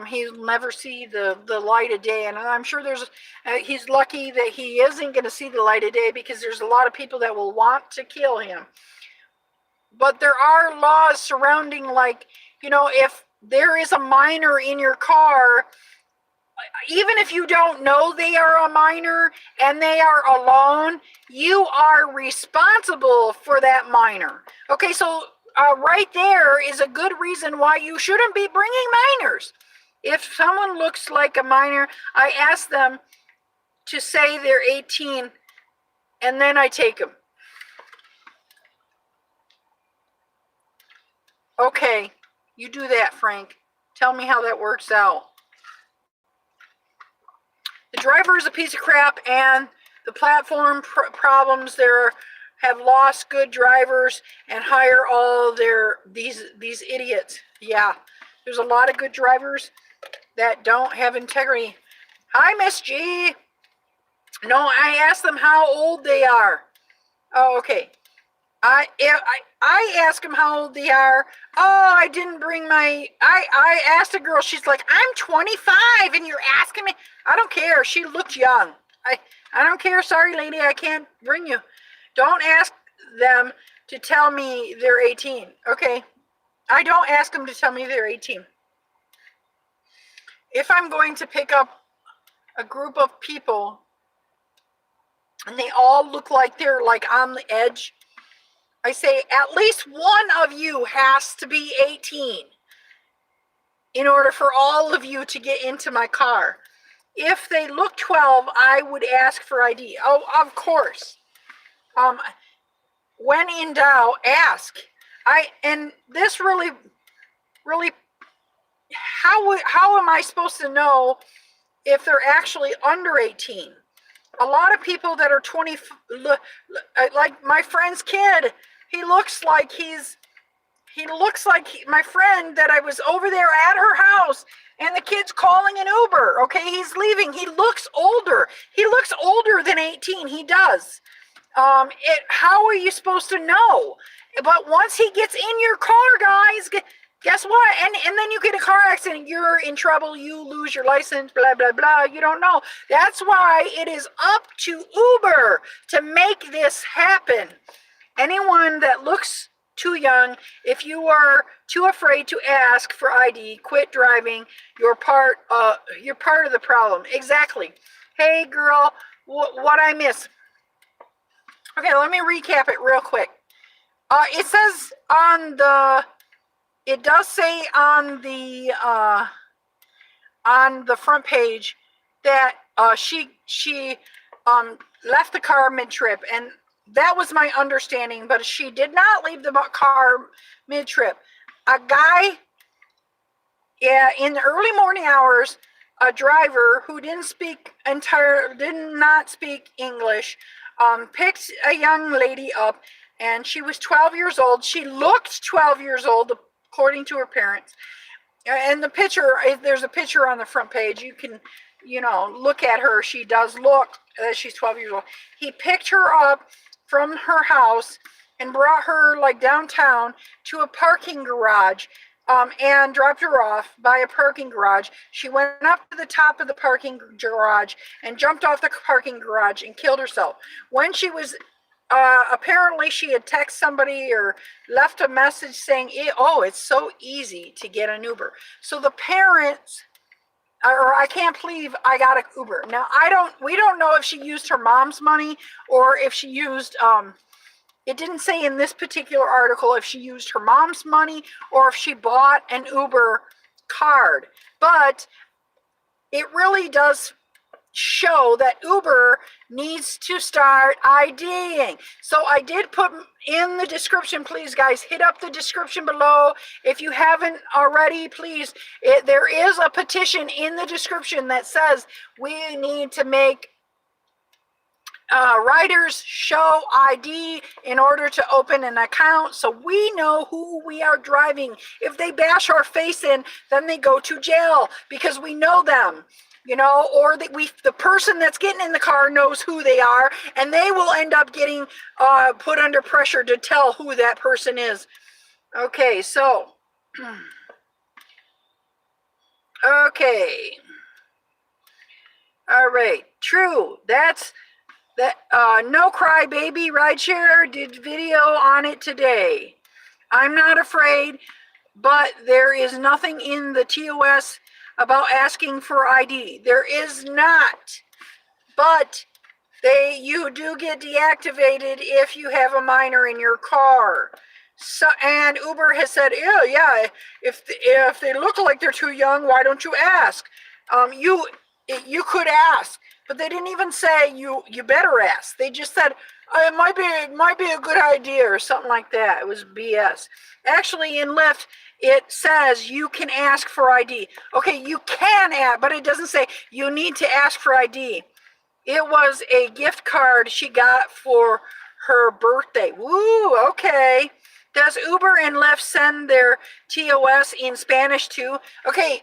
He'll never see the light of day, and I'm sure he's lucky that he isn't going to see the light of day, because there's a lot of people that will want to kill him. But there are laws surrounding, like, if there is a minor in your car, even if you don't know they are a minor and they are alone, you are responsible for that minor. Okay, so right there is a good reason why you shouldn't be bringing minors. If someone looks like a minor, I ask them to say they're 18, and then I take them. Okay, you do that, Frank. Tell me how that works out. The driver is a piece of crap, and the platform problems there have lost good drivers and hire all these idiots. Yeah, there's a lot of good drivers that don't have integrity. Hi, Miss G. No, I asked them how old they are. Oh, okay. I ask them how old they are. Oh, I didn't bring my, I asked a girl, she's like, I'm 25 and you're asking me. I don't care. She looked young. I don't care. Sorry, lady, I can't bring you. Don't ask them to tell me they're 18. Okay. I don't ask them to tell me they're 18. If I'm going to pick up a group of people and they all look like they're like on the edge, I say at least one of you has to be 18 in order for all of you to get into my car. If they look 12, I would ask for ID. Oh, of course. When in doubt, ask. And this really, how am I supposed to know if they're actually under 18? A lot of people that are 20, like my friend's kid, he looks like my friend that I was over there at her house, and the kid's calling an Uber. Okay, he's leaving. He looks older. He looks older than 18. He does. How are you supposed to know? But once he gets in your car, guys, guess what? And then you get a car accident. You're in trouble. You lose your license, blah, blah, blah. You don't know. That's why it is up to Uber to make this happen. Anyone that looks too young, if you are too afraid to ask for ID, quit driving. You're part of the problem. Exactly. Hey, girl, what I miss? Okay, let me recap it real quick. It says it does say on the front page that she left the car mid-trip, and that was my understanding, but she did not leave the car mid-trip. A guy, in the early morning hours, a driver who did not speak English, picked a young lady up, and she was 12 years old. She looked 12 years old, according to her parents. And the picture, there's a picture on the front page. You can, look at her. She does look, she's 12 years old. He picked her up from her house and brought her like downtown to a parking garage, and dropped her off by a parking garage. She went up to the top of the parking garage and jumped off the parking garage and killed herself. When she was apparently she had texted somebody or left a message saying, oh, it's so easy to get an Uber. So the parents, or I can't believe I got an Uber. Now we don't know if she used her mom's money or if she used, it didn't say in this particular article if she used her mom's money or if she bought an Uber card. But it really does show that Uber needs to start IDing. So I did put in the description, please guys, hit up the description below. If you haven't already, please, there is a petition in the description that says we need to make riders show ID in order to open an account so we know who we are driving. If they bash our face in, then they go to jail because we know them. You know, or the person that's getting in the car knows who they are, and they will end up getting put under pressure to tell who that person is. Okay, so, okay. All right, true. That's that. No Cry Baby Rideshare did video on it today. I'm not afraid, but there is nothing in the TOS about asking for ID. There is not, but you do get deactivated if you have a minor in your car. So, and Uber has said, yeah, if they look like they're too young, why don't you ask? You could ask, but they didn't even say you better ask. They just said it might be a good idea or something like that. It was BS. Actually, in Lyft, it says you can ask for ID. Okay, you can ask, but it doesn't say you need to ask for ID. It was a gift card she got for her birthday. Woo, okay. Does Uber and Lyft send their TOS in Spanish too? Okay,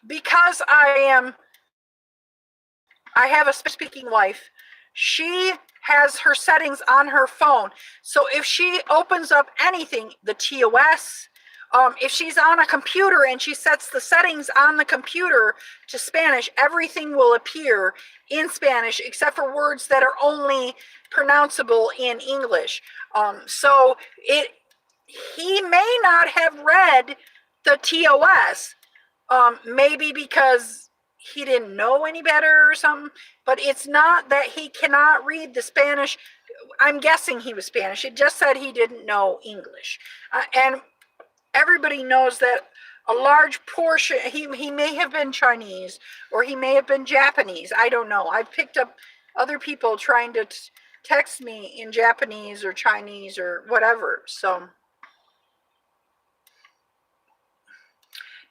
because I have a speaking wife, she has her settings on her phone. So if she opens up anything, the TOS, if she's on a computer and she sets the settings on the computer to Spanish, everything will appear in Spanish except for words that are only pronounceable in English. So he may not have read the TOS, maybe because he didn't know any better or something, but it's not that he cannot read the Spanish. I'm guessing he was Spanish. It just said he didn't know English. And everybody knows that a large portion, he may have been Chinese or he may have been Japanese. I don't know. I've picked up other people trying to text me in Japanese or Chinese or whatever. So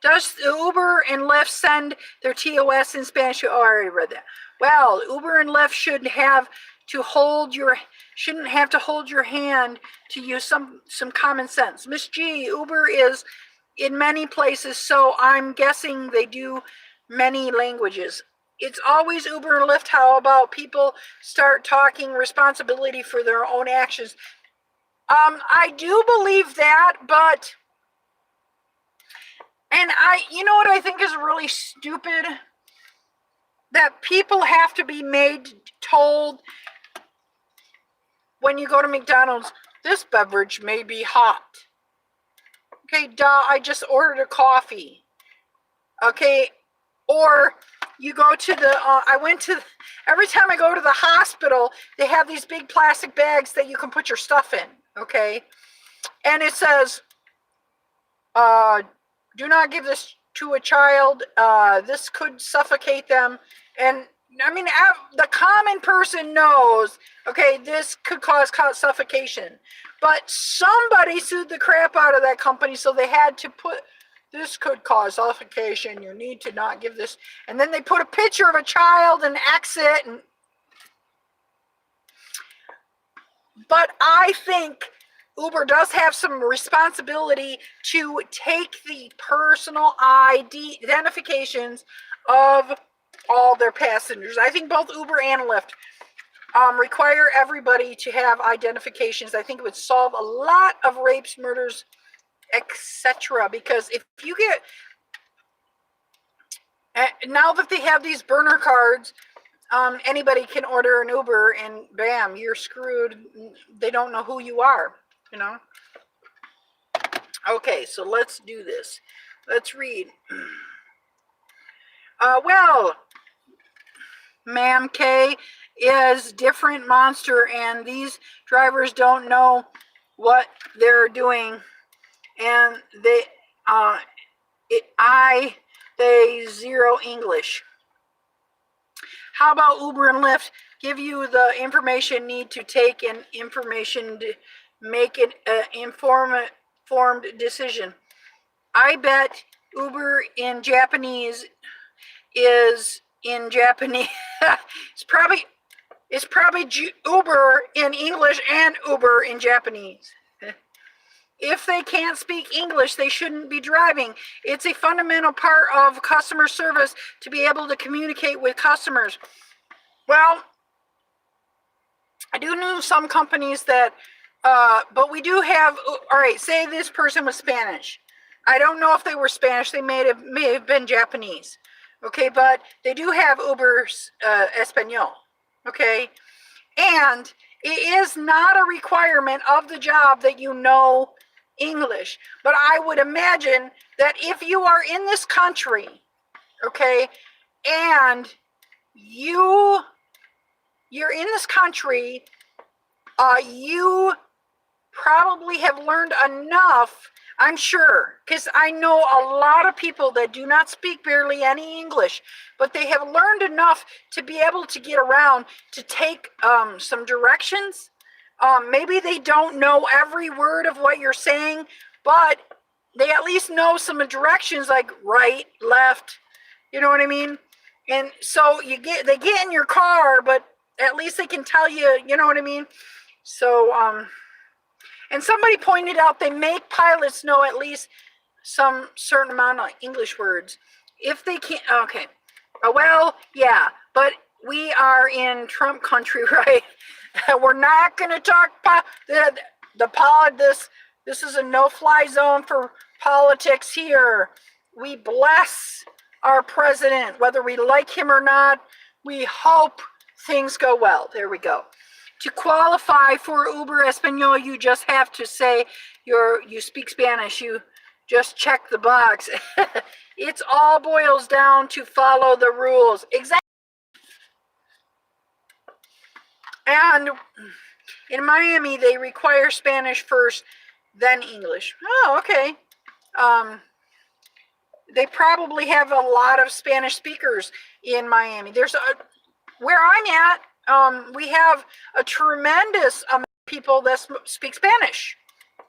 does Uber and Lyft send their TOS in Spanish? Oh, I already read that. Well, Uber and Lyft shouldn't have to hold your hand to use some common sense. Miss G, Uber is in many places, so I'm guessing they do many languages. It's always Uber and Lyft. How about people start taking responsibility for their own actions? I do believe that, but... And you know what I think is really stupid? That people have to be told when you go to McDonald's, this beverage may be hot. Okay, duh, I just ordered a coffee. Okay, or you go to every time I go to the hospital, they have these big plastic bags that you can put your stuff in, okay? And it says, do not give this to a child. This could suffocate them. And I mean, the common person knows, okay, this could cause suffocation. But somebody sued the crap out of that company, so they had to put, this could cause suffocation. You need to not give this. And then they put a picture of a child and exit. But I think Uber does have some responsibility to take the personal identifications of all their passengers. I think both Uber and Lyft require everybody to have identifications. I think it would solve a lot of rapes, murders, etc. Because if you get, now that they have these burner cards, anybody can order an Uber and bam, you're screwed. They don't know who you are, you know. Okay, so let's do this. Let's read. Well, Ma'am K is different monster, and these drivers don't know what they're doing, and they zero English. How about Uber and Lyft give you the information need to take an information to make an informed decision? I bet Uber in Japanese is in Japanese. it's probably Uber in English and Uber in Japanese. If they can't speak English, they shouldn't be driving. It's a fundamental part of customer service to be able to communicate with customers. Well, I do know some companies that, but we do have, all right, say this person was Spanish. I don't know if they were Spanish. They may have been Japanese. Okay, but they do have Uber Espanol. Okay, and it is not a requirement of the job that you know English, but I would imagine that if you are in this country, okay, and you're in this country, you probably have learned enough, I'm sure, because I know a lot of people that do not speak barely any English, but they have learned enough to be able to get around, to take some directions. Maybe they don't know every word of what you're saying, but they at least know some directions like right, left, you know what I mean? And so they get in your car, but at least they can tell you, you know what I mean? So, and somebody pointed out they make pilots know at least some certain amount of English words. If they can't, okay. Well, yeah, but we are in Trump country, right? We're not going to talk this is a no-fly zone for politics here. We bless our president, whether we like him or not. We hope things go well. There we go. To qualify for Uber Espanol, you just have to say you speak Spanish. You just check the box. It all boils down to follow the rules. Exactly. And in Miami, they require Spanish first, then English. Oh, okay. They probably have a lot of Spanish speakers in Miami. Where I'm at, we have a tremendous amount of people that speak Spanish.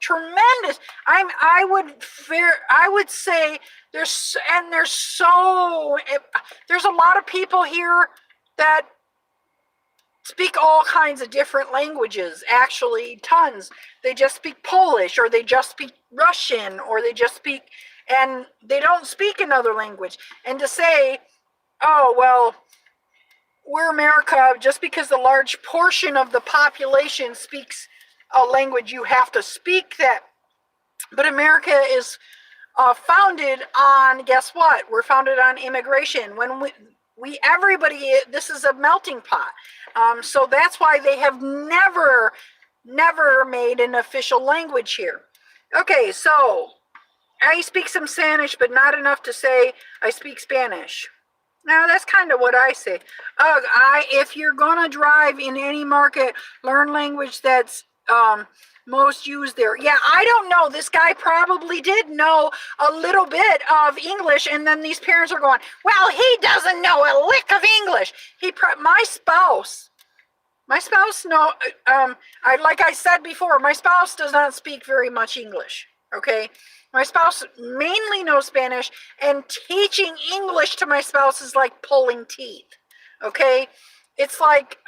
Tremendous. I would say there's a lot of people here that speak all kinds of different languages, actually tons. They just speak Polish, or they just speak Russian, or they just speak, and they don't speak another language. And to say, oh, well, we're America, just because a large portion of the population speaks a language, you have to speak that. But America is founded on, guess what? We're founded on immigration. When everybody, this is a melting pot. So that's why they have never made an official language here. Okay, so I speak some Spanish, but not enough to say I speak Spanish. Now that's kind of what I say. If you're gonna drive in any market, learn language that's most used there. Yeah, I don't know. This guy probably did know a little bit of English, and then these parents are going, well, he doesn't know a lick of English. My spouse like I said before, my spouse does not speak very much English. Okay, my spouse mainly knows Spanish, and teaching English to my spouse is like pulling teeth. Okay, it's like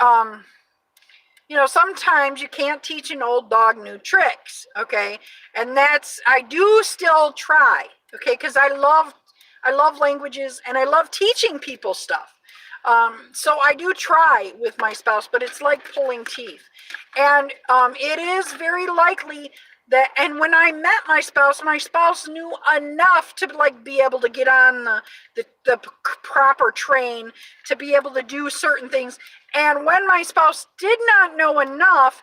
sometimes you can't teach an old dog new tricks. Okay, and I do still try. Okay, because I love languages, and I love teaching people stuff. So I do try with my spouse, but it's like pulling teeth. And it is very likely that, and when I met my spouse knew enough to like be able to get on the proper train to be able to do certain things. And when my spouse did not know enough,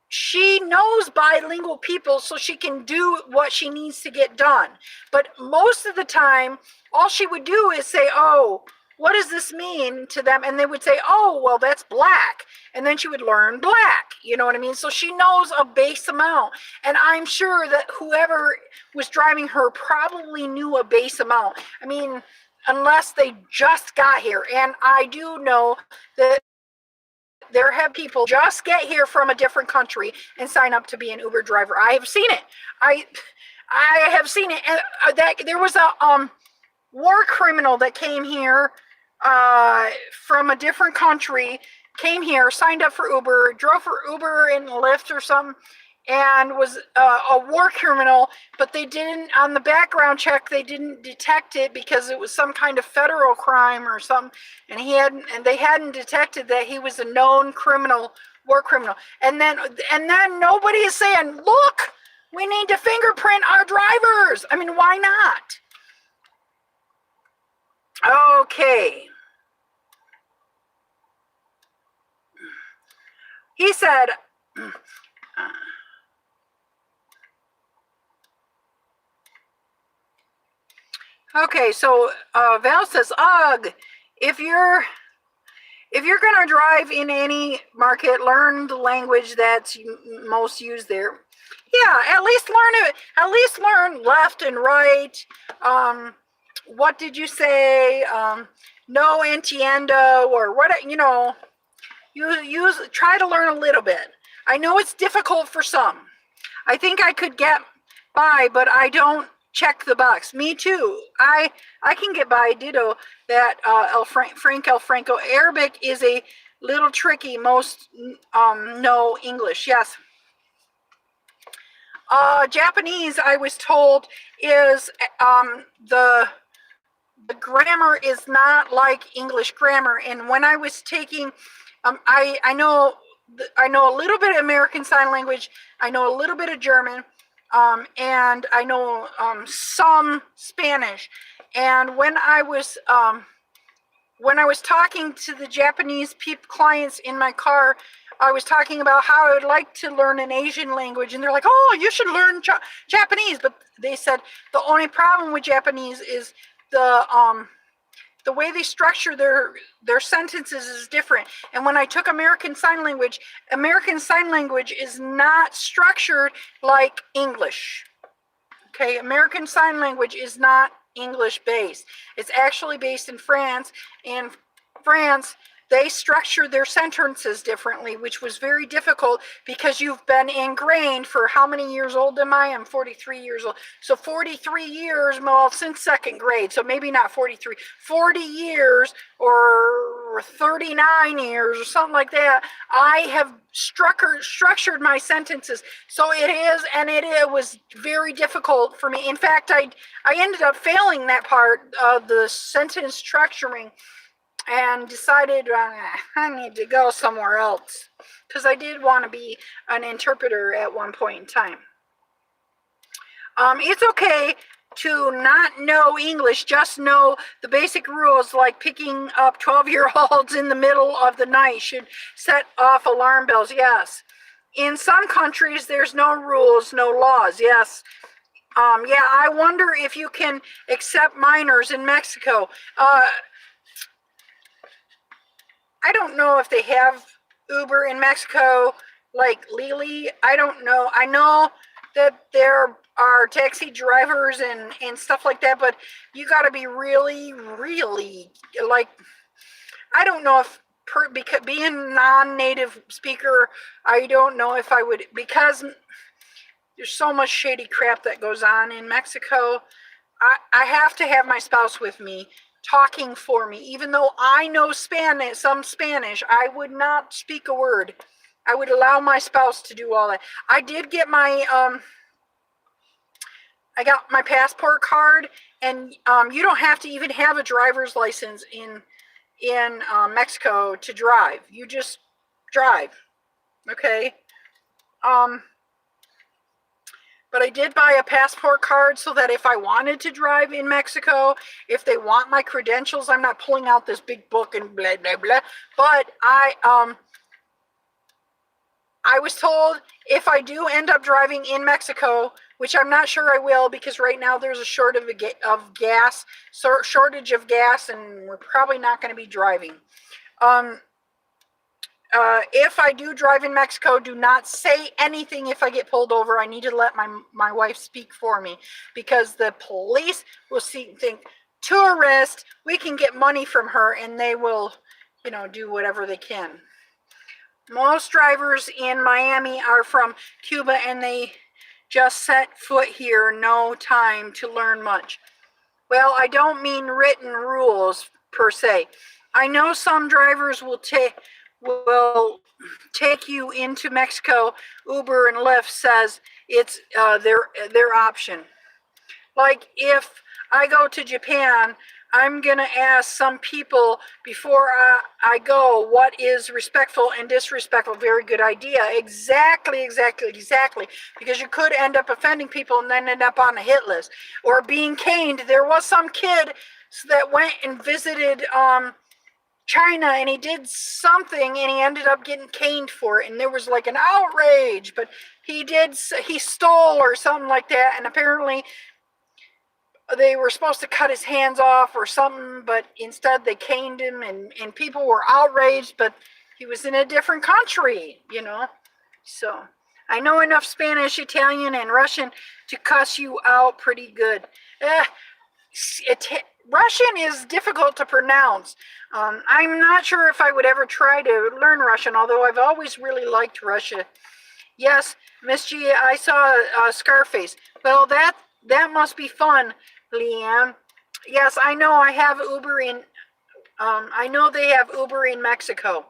she knows bilingual people, so she can do what she needs to get done. But most of the time, all she would do is say, oh, what does this mean to them? And they would say, oh, well, that's black. And then she would learn black. You know what I mean? So she knows a base amount. And I'm sure that whoever was driving her probably knew a base amount. I mean, unless they just got here. And I do know that there have people just get here from a different country and sign up to be an Uber driver. I have seen it. I have seen it. And that there was a war criminal that came here from a different country, came here, signed up for Uber, drove for Uber and Lyft or something, and was a war criminal, but they didn't, on the background check, they didn't detect it because it was some kind of federal crime or something, and they hadn't detected that he was a known criminal, war criminal. And then nobody is saying, look, we need to fingerprint our drivers. I mean, why not? Okay. He said, okay, so Val says, ugh, if you're going to drive in any market, learn the language that's most used there. Yeah, at least learn it. At least learn left and right. What did you say? No entiendo, or what, you know, try to learn a little bit. I know it's difficult for some. I think I could get by, but I don't check the box. Me too. I can get by. Ditto that. Frank El Franco. Arabic is a little tricky. Most know English. Yes. Japanese, I was told, is the grammar is not like English grammar. And when I was taking, I know a little bit of American Sign Language. I know a little bit of German, and I know some Spanish. And when I was talking to the Japanese clients in my car, I was talking about how I would like to learn an Asian language, and they're like, "Oh, you should learn Japanese." But they said the only problem with Japanese is the way they structure their sentences is different. And when I took American Sign Language is not structured like English. Okay, American Sign Language is not English based. It's actually based in France. In France, they structure their sentences differently, which was very difficult because you've been ingrained for how many years old am I? I'm 43 years old. So 43 years, well, since second grade. So maybe not 43, 40 years or 39 years or something like that. I have structured my sentences. So it was very difficult for me. In fact, I ended up failing that part of the sentence structuring, and decided I need to go somewhere else, because I did want to be an interpreter at one point in time. It's okay to not know English, just know the basic rules, like picking up 12-year-olds in the middle of the night should set off alarm bells. Yes. In some countries, there's no rules, no laws. Yes. Yeah, I wonder if you can accept minors in Mexico. I don't know if they have Uber in Mexico, like Lily. I don't know. I know that there are taxi drivers and stuff like that, but you got to be really, really, like, I don't know if, because being non-native speaker, I don't know if I would, because there's so much shady crap that goes on in Mexico. I have to have my spouse with me, talking for me. Even though I know some Spanish, I would not speak a word. I would allow my spouse to do all that. I did get my I got my passport card, and you don't have to even have a driver's license in Mexico to drive. You just drive, okay? But I did buy a passport card so that if I wanted to drive in Mexico, if they want my credentials, I'm not pulling out this big book and blah, blah, blah. But I was told if I do end up driving in Mexico, which I'm not sure I will, because right now there's a shortage of gas, and we're probably not going to be driving. If I do drive in Mexico, do not say anything if I get pulled over. I need to let my wife speak for me, because the police will think tourist, we can get money from her, and they will, do whatever they can. Most drivers in Miami are from Cuba, and they just set foot here, no time to learn much. Well, I don't mean written rules per se. I know some drivers will take you into Mexico. Uber and Lyft says it's their option. Like if I go to Japan, I'm going to ask some people before I go what is respectful and disrespectful. Very good idea. Exactly. Because you could end up offending people and then end up on a hit list. Or being caned. There was some kid that went and visited China, and he did something and he ended up getting caned for it, and there was like an outrage, but he stole or something like that, and apparently they were supposed to cut his hands off or something, but instead they caned him, and people were outraged, but he was in a different country, So I know enough Spanish, Italian, and Russian to cuss you out pretty good. Russian is difficult to pronounce. I'm not sure if I would ever try to learn Russian, although I've always really liked Russia. Yes, Miss G, I saw Scarface. Well, that must be fun, Leanne. Yes, I know I have Uber in, I know they have Uber in Mexico.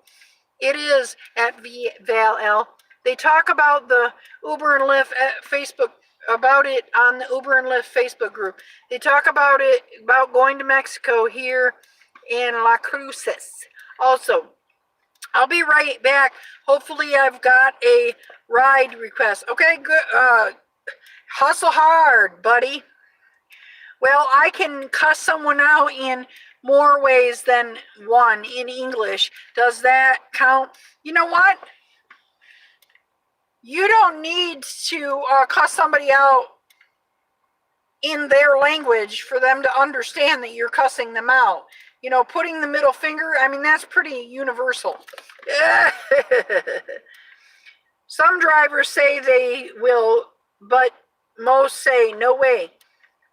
It is at ValL. They talk about the Uber and Lyft at Facebook, about it on the Uber and Lyft Facebook group. They talk about it, about going to Mexico here in La Cruces. Also, I'll be right back. Hopefully I've got a ride request. Okay, good. Hustle hard, buddy. Well, I can cuss someone out in more ways than one in English. Does that count? You know what? You don't need to cuss somebody out in their language for them to understand that you're cussing them out. Putting the middle finger, I mean, that's pretty universal. Some drivers say they will, but most say no way.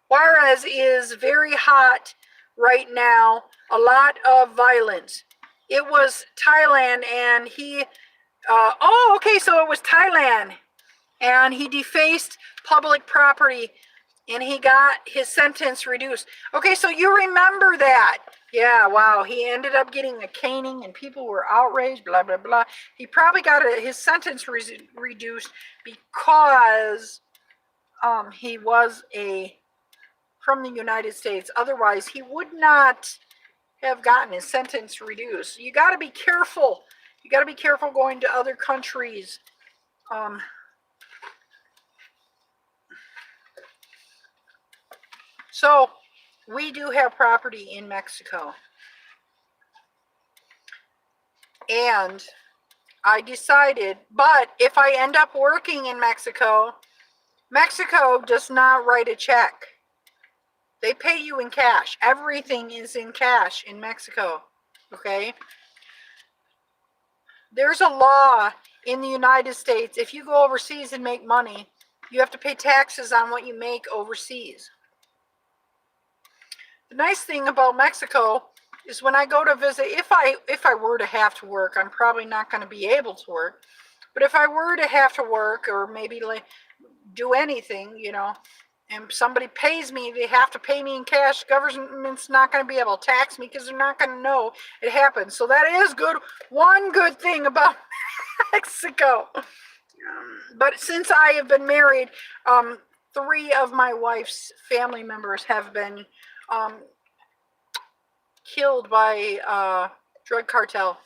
Juarez is very hot right now, a lot of violence. It was Thailand, and he, okay, so it was Thailand, and he defaced public property, and he got his sentence reduced. Okay, so you remember that. Yeah, wow, he ended up getting a caning, and people were outraged, blah, blah, blah. He probably got his sentence reduced because he was from the United States. Otherwise, he would not have gotten his sentence reduced. You got to be careful. You got to be careful going to other countries. So we do have property in Mexico. And I decided, but if I end up working in Mexico, Mexico does not write a check. They pay you in cash. Everything is in cash in Mexico. Okay? There's a law in the United States. If you go overseas and make money, you have to pay taxes on what you make overseas. The nice thing about Mexico is when I go to visit, if I were to have to work, I'm probably not going to be able to work. But if I were to have to work, or maybe like do anything, and somebody pays me, they have to pay me in cash. Government's not going to be able to tax me because they're not going to know it happened. So that is good. One good thing about Mexico. But since I have been married, 3 of my wife's family members have been killed by drug cartel.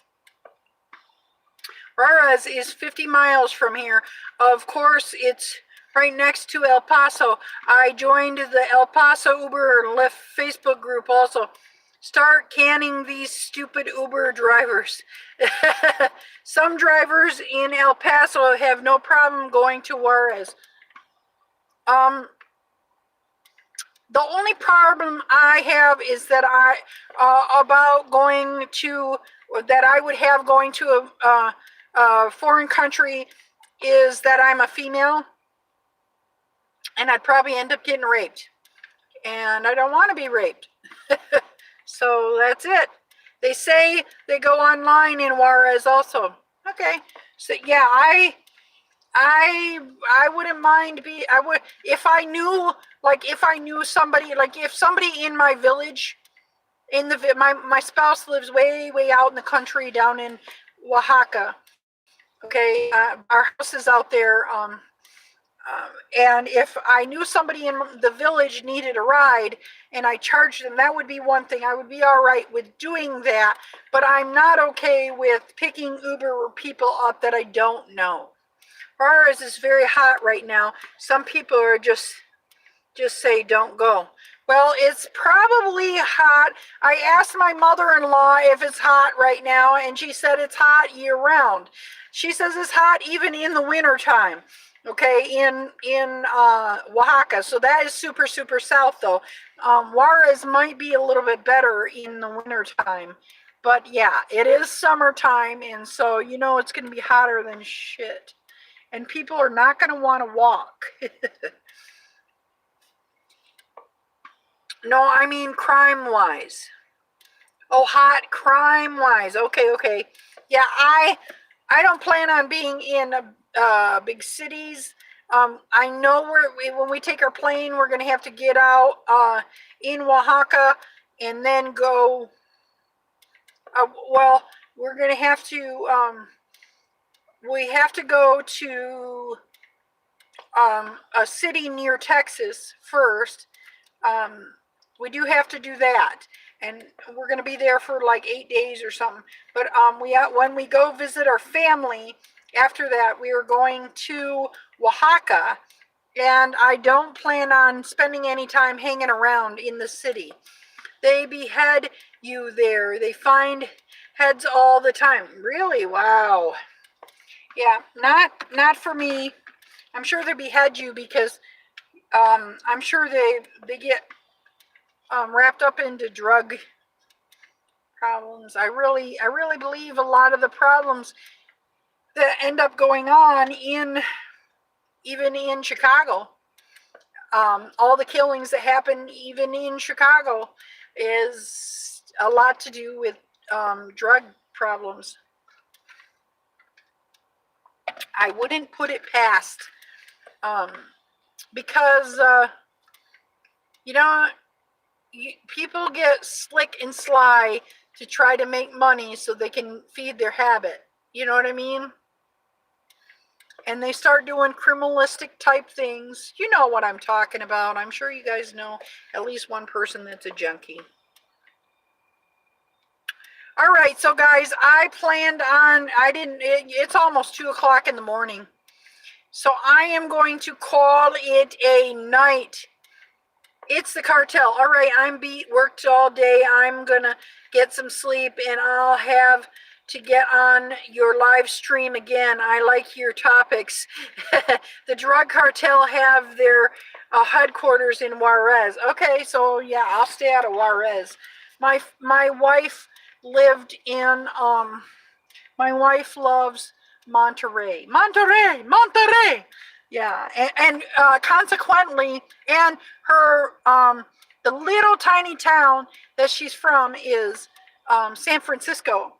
Juarez is 50 miles from here. Of course, it's right next to El Paso. I joined the El Paso Uber and Lyft Facebook group also. Start canning these stupid Uber drivers. Some drivers in El Paso have no problem going to Juarez. The only problem I have is that I would have going to a foreign country is that I'm a female and I'd probably end up getting raped. And I don't want to be raped. So that's it. They say they go online in Juarez also. Okay. So yeah, I wouldn't mind if I knew somebody, like if somebody in my village, my spouse lives way out in the country down in Oaxaca. Okay, our house is out there, and if I knew somebody in the village needed a ride and I charged them, that would be one thing. I would be all right with doing that, but I'm not okay with picking Uber people up that I don't know. Juarez is very hot right now. Some people are just say don't go. Well, it's probably hot. I asked my mother-in-law if it's hot right now, and she said it's hot year-round. She says it's hot even in the wintertime, okay, in Oaxaca. So that is super south, though. Juarez might be a little bit better in the wintertime. But, yeah, it is summertime, and so, you know, it's going to be hotter than shit. And people are not going to want to walk. No, I mean crime-wise. Oh, hot crime-wise. Okay. Yeah, I don't plan on being in big cities. I know when we take our plane, we're going to have to get out in Oaxaca and then go. Well, we're going to have to. We have to go to a city near Texas first. We do have to do that, and we're going to be there for like 8 days or something. But when we go visit our family, after that, we are going to Oaxaca, and I don't plan on spending any time hanging around in the city. They behead you there. They find heads all the time. Really? Wow. Yeah, not for me. I'm sure they behead you because I'm sure they get wrapped up into drug problems. I really believe a lot of the problems that end up going on even in Chicago, all the killings that happen even in Chicago is a lot to do with drug problems. I wouldn't put it past, because people get slick and sly to try to make money so they can feed their habit. You know what I mean? And they start doing criminalistic type things. You know what I'm talking about. I'm sure you guys know at least one person that's a junkie. All right, so guys, it's almost 2 o'clock in the morning. So I am going to call it a night. It's the cartel. All right, I'm beat, worked all day. I'm going to get some sleep, and I'll have to get on your live stream again. I like your topics. The drug cartel have their headquarters in Juarez. Okay, so yeah, I'll stay out of Juarez. My wife lived in, my wife loves Monterey. Yeah, and consequently, and her, the little tiny town that she's from is San Francisco.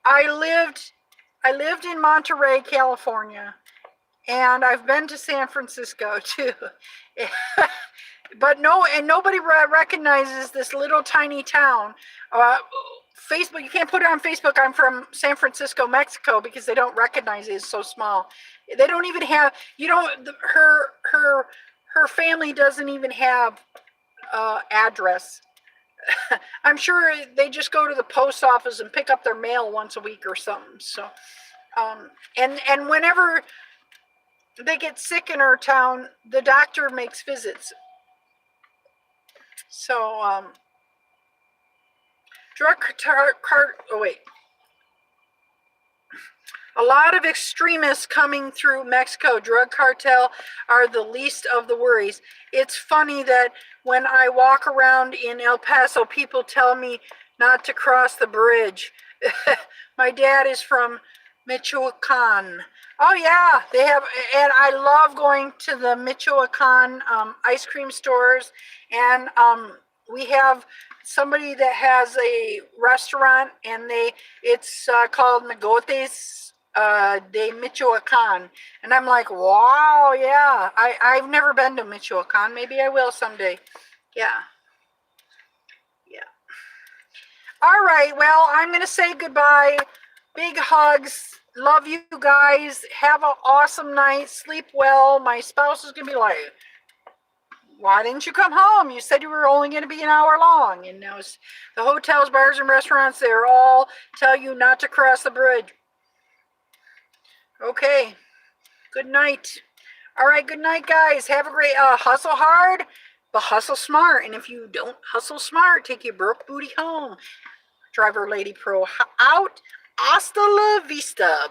I lived in Monterey, California, and I've been to San Francisco too. But nobody recognizes this little tiny town. Facebook, you can't put it on Facebook. I'm from San Francisco, Mexico, because they don't recognize it. It's so small. They don't even have, her family doesn't even have address. I'm sure they just go to the post office and pick up their mail once a week or something. So, and whenever they get sick in our town, the doctor makes visits. So, a lot of extremists coming through Mexico. Drug cartel are the least of the worries. It's funny that when I walk around in El Paso, people tell me not to cross the bridge. My dad is from Michoacan. Oh yeah, they have, and I love going to the Michoacan ice cream stores, and we have somebody that has a restaurant, and it's called Negotes de Michoacan, and I'm like, wow, yeah, I've never been to Michoacan. Maybe I will someday. Yeah. All right, well, I'm gonna say goodbye. Big hugs. Love you guys. Have an awesome night. Sleep well. My spouse is gonna be like, why didn't you come home? You said you were only going to be an hour long. And now the hotels, bars, and restaurants, they're all tell you not to cross the bridge. Okay. Good night. All right, good night, guys. Have a great hustle hard, but hustle smart. And if you don't hustle smart, take your broke booty home. Driver Lady Pro out. Hasta la vista.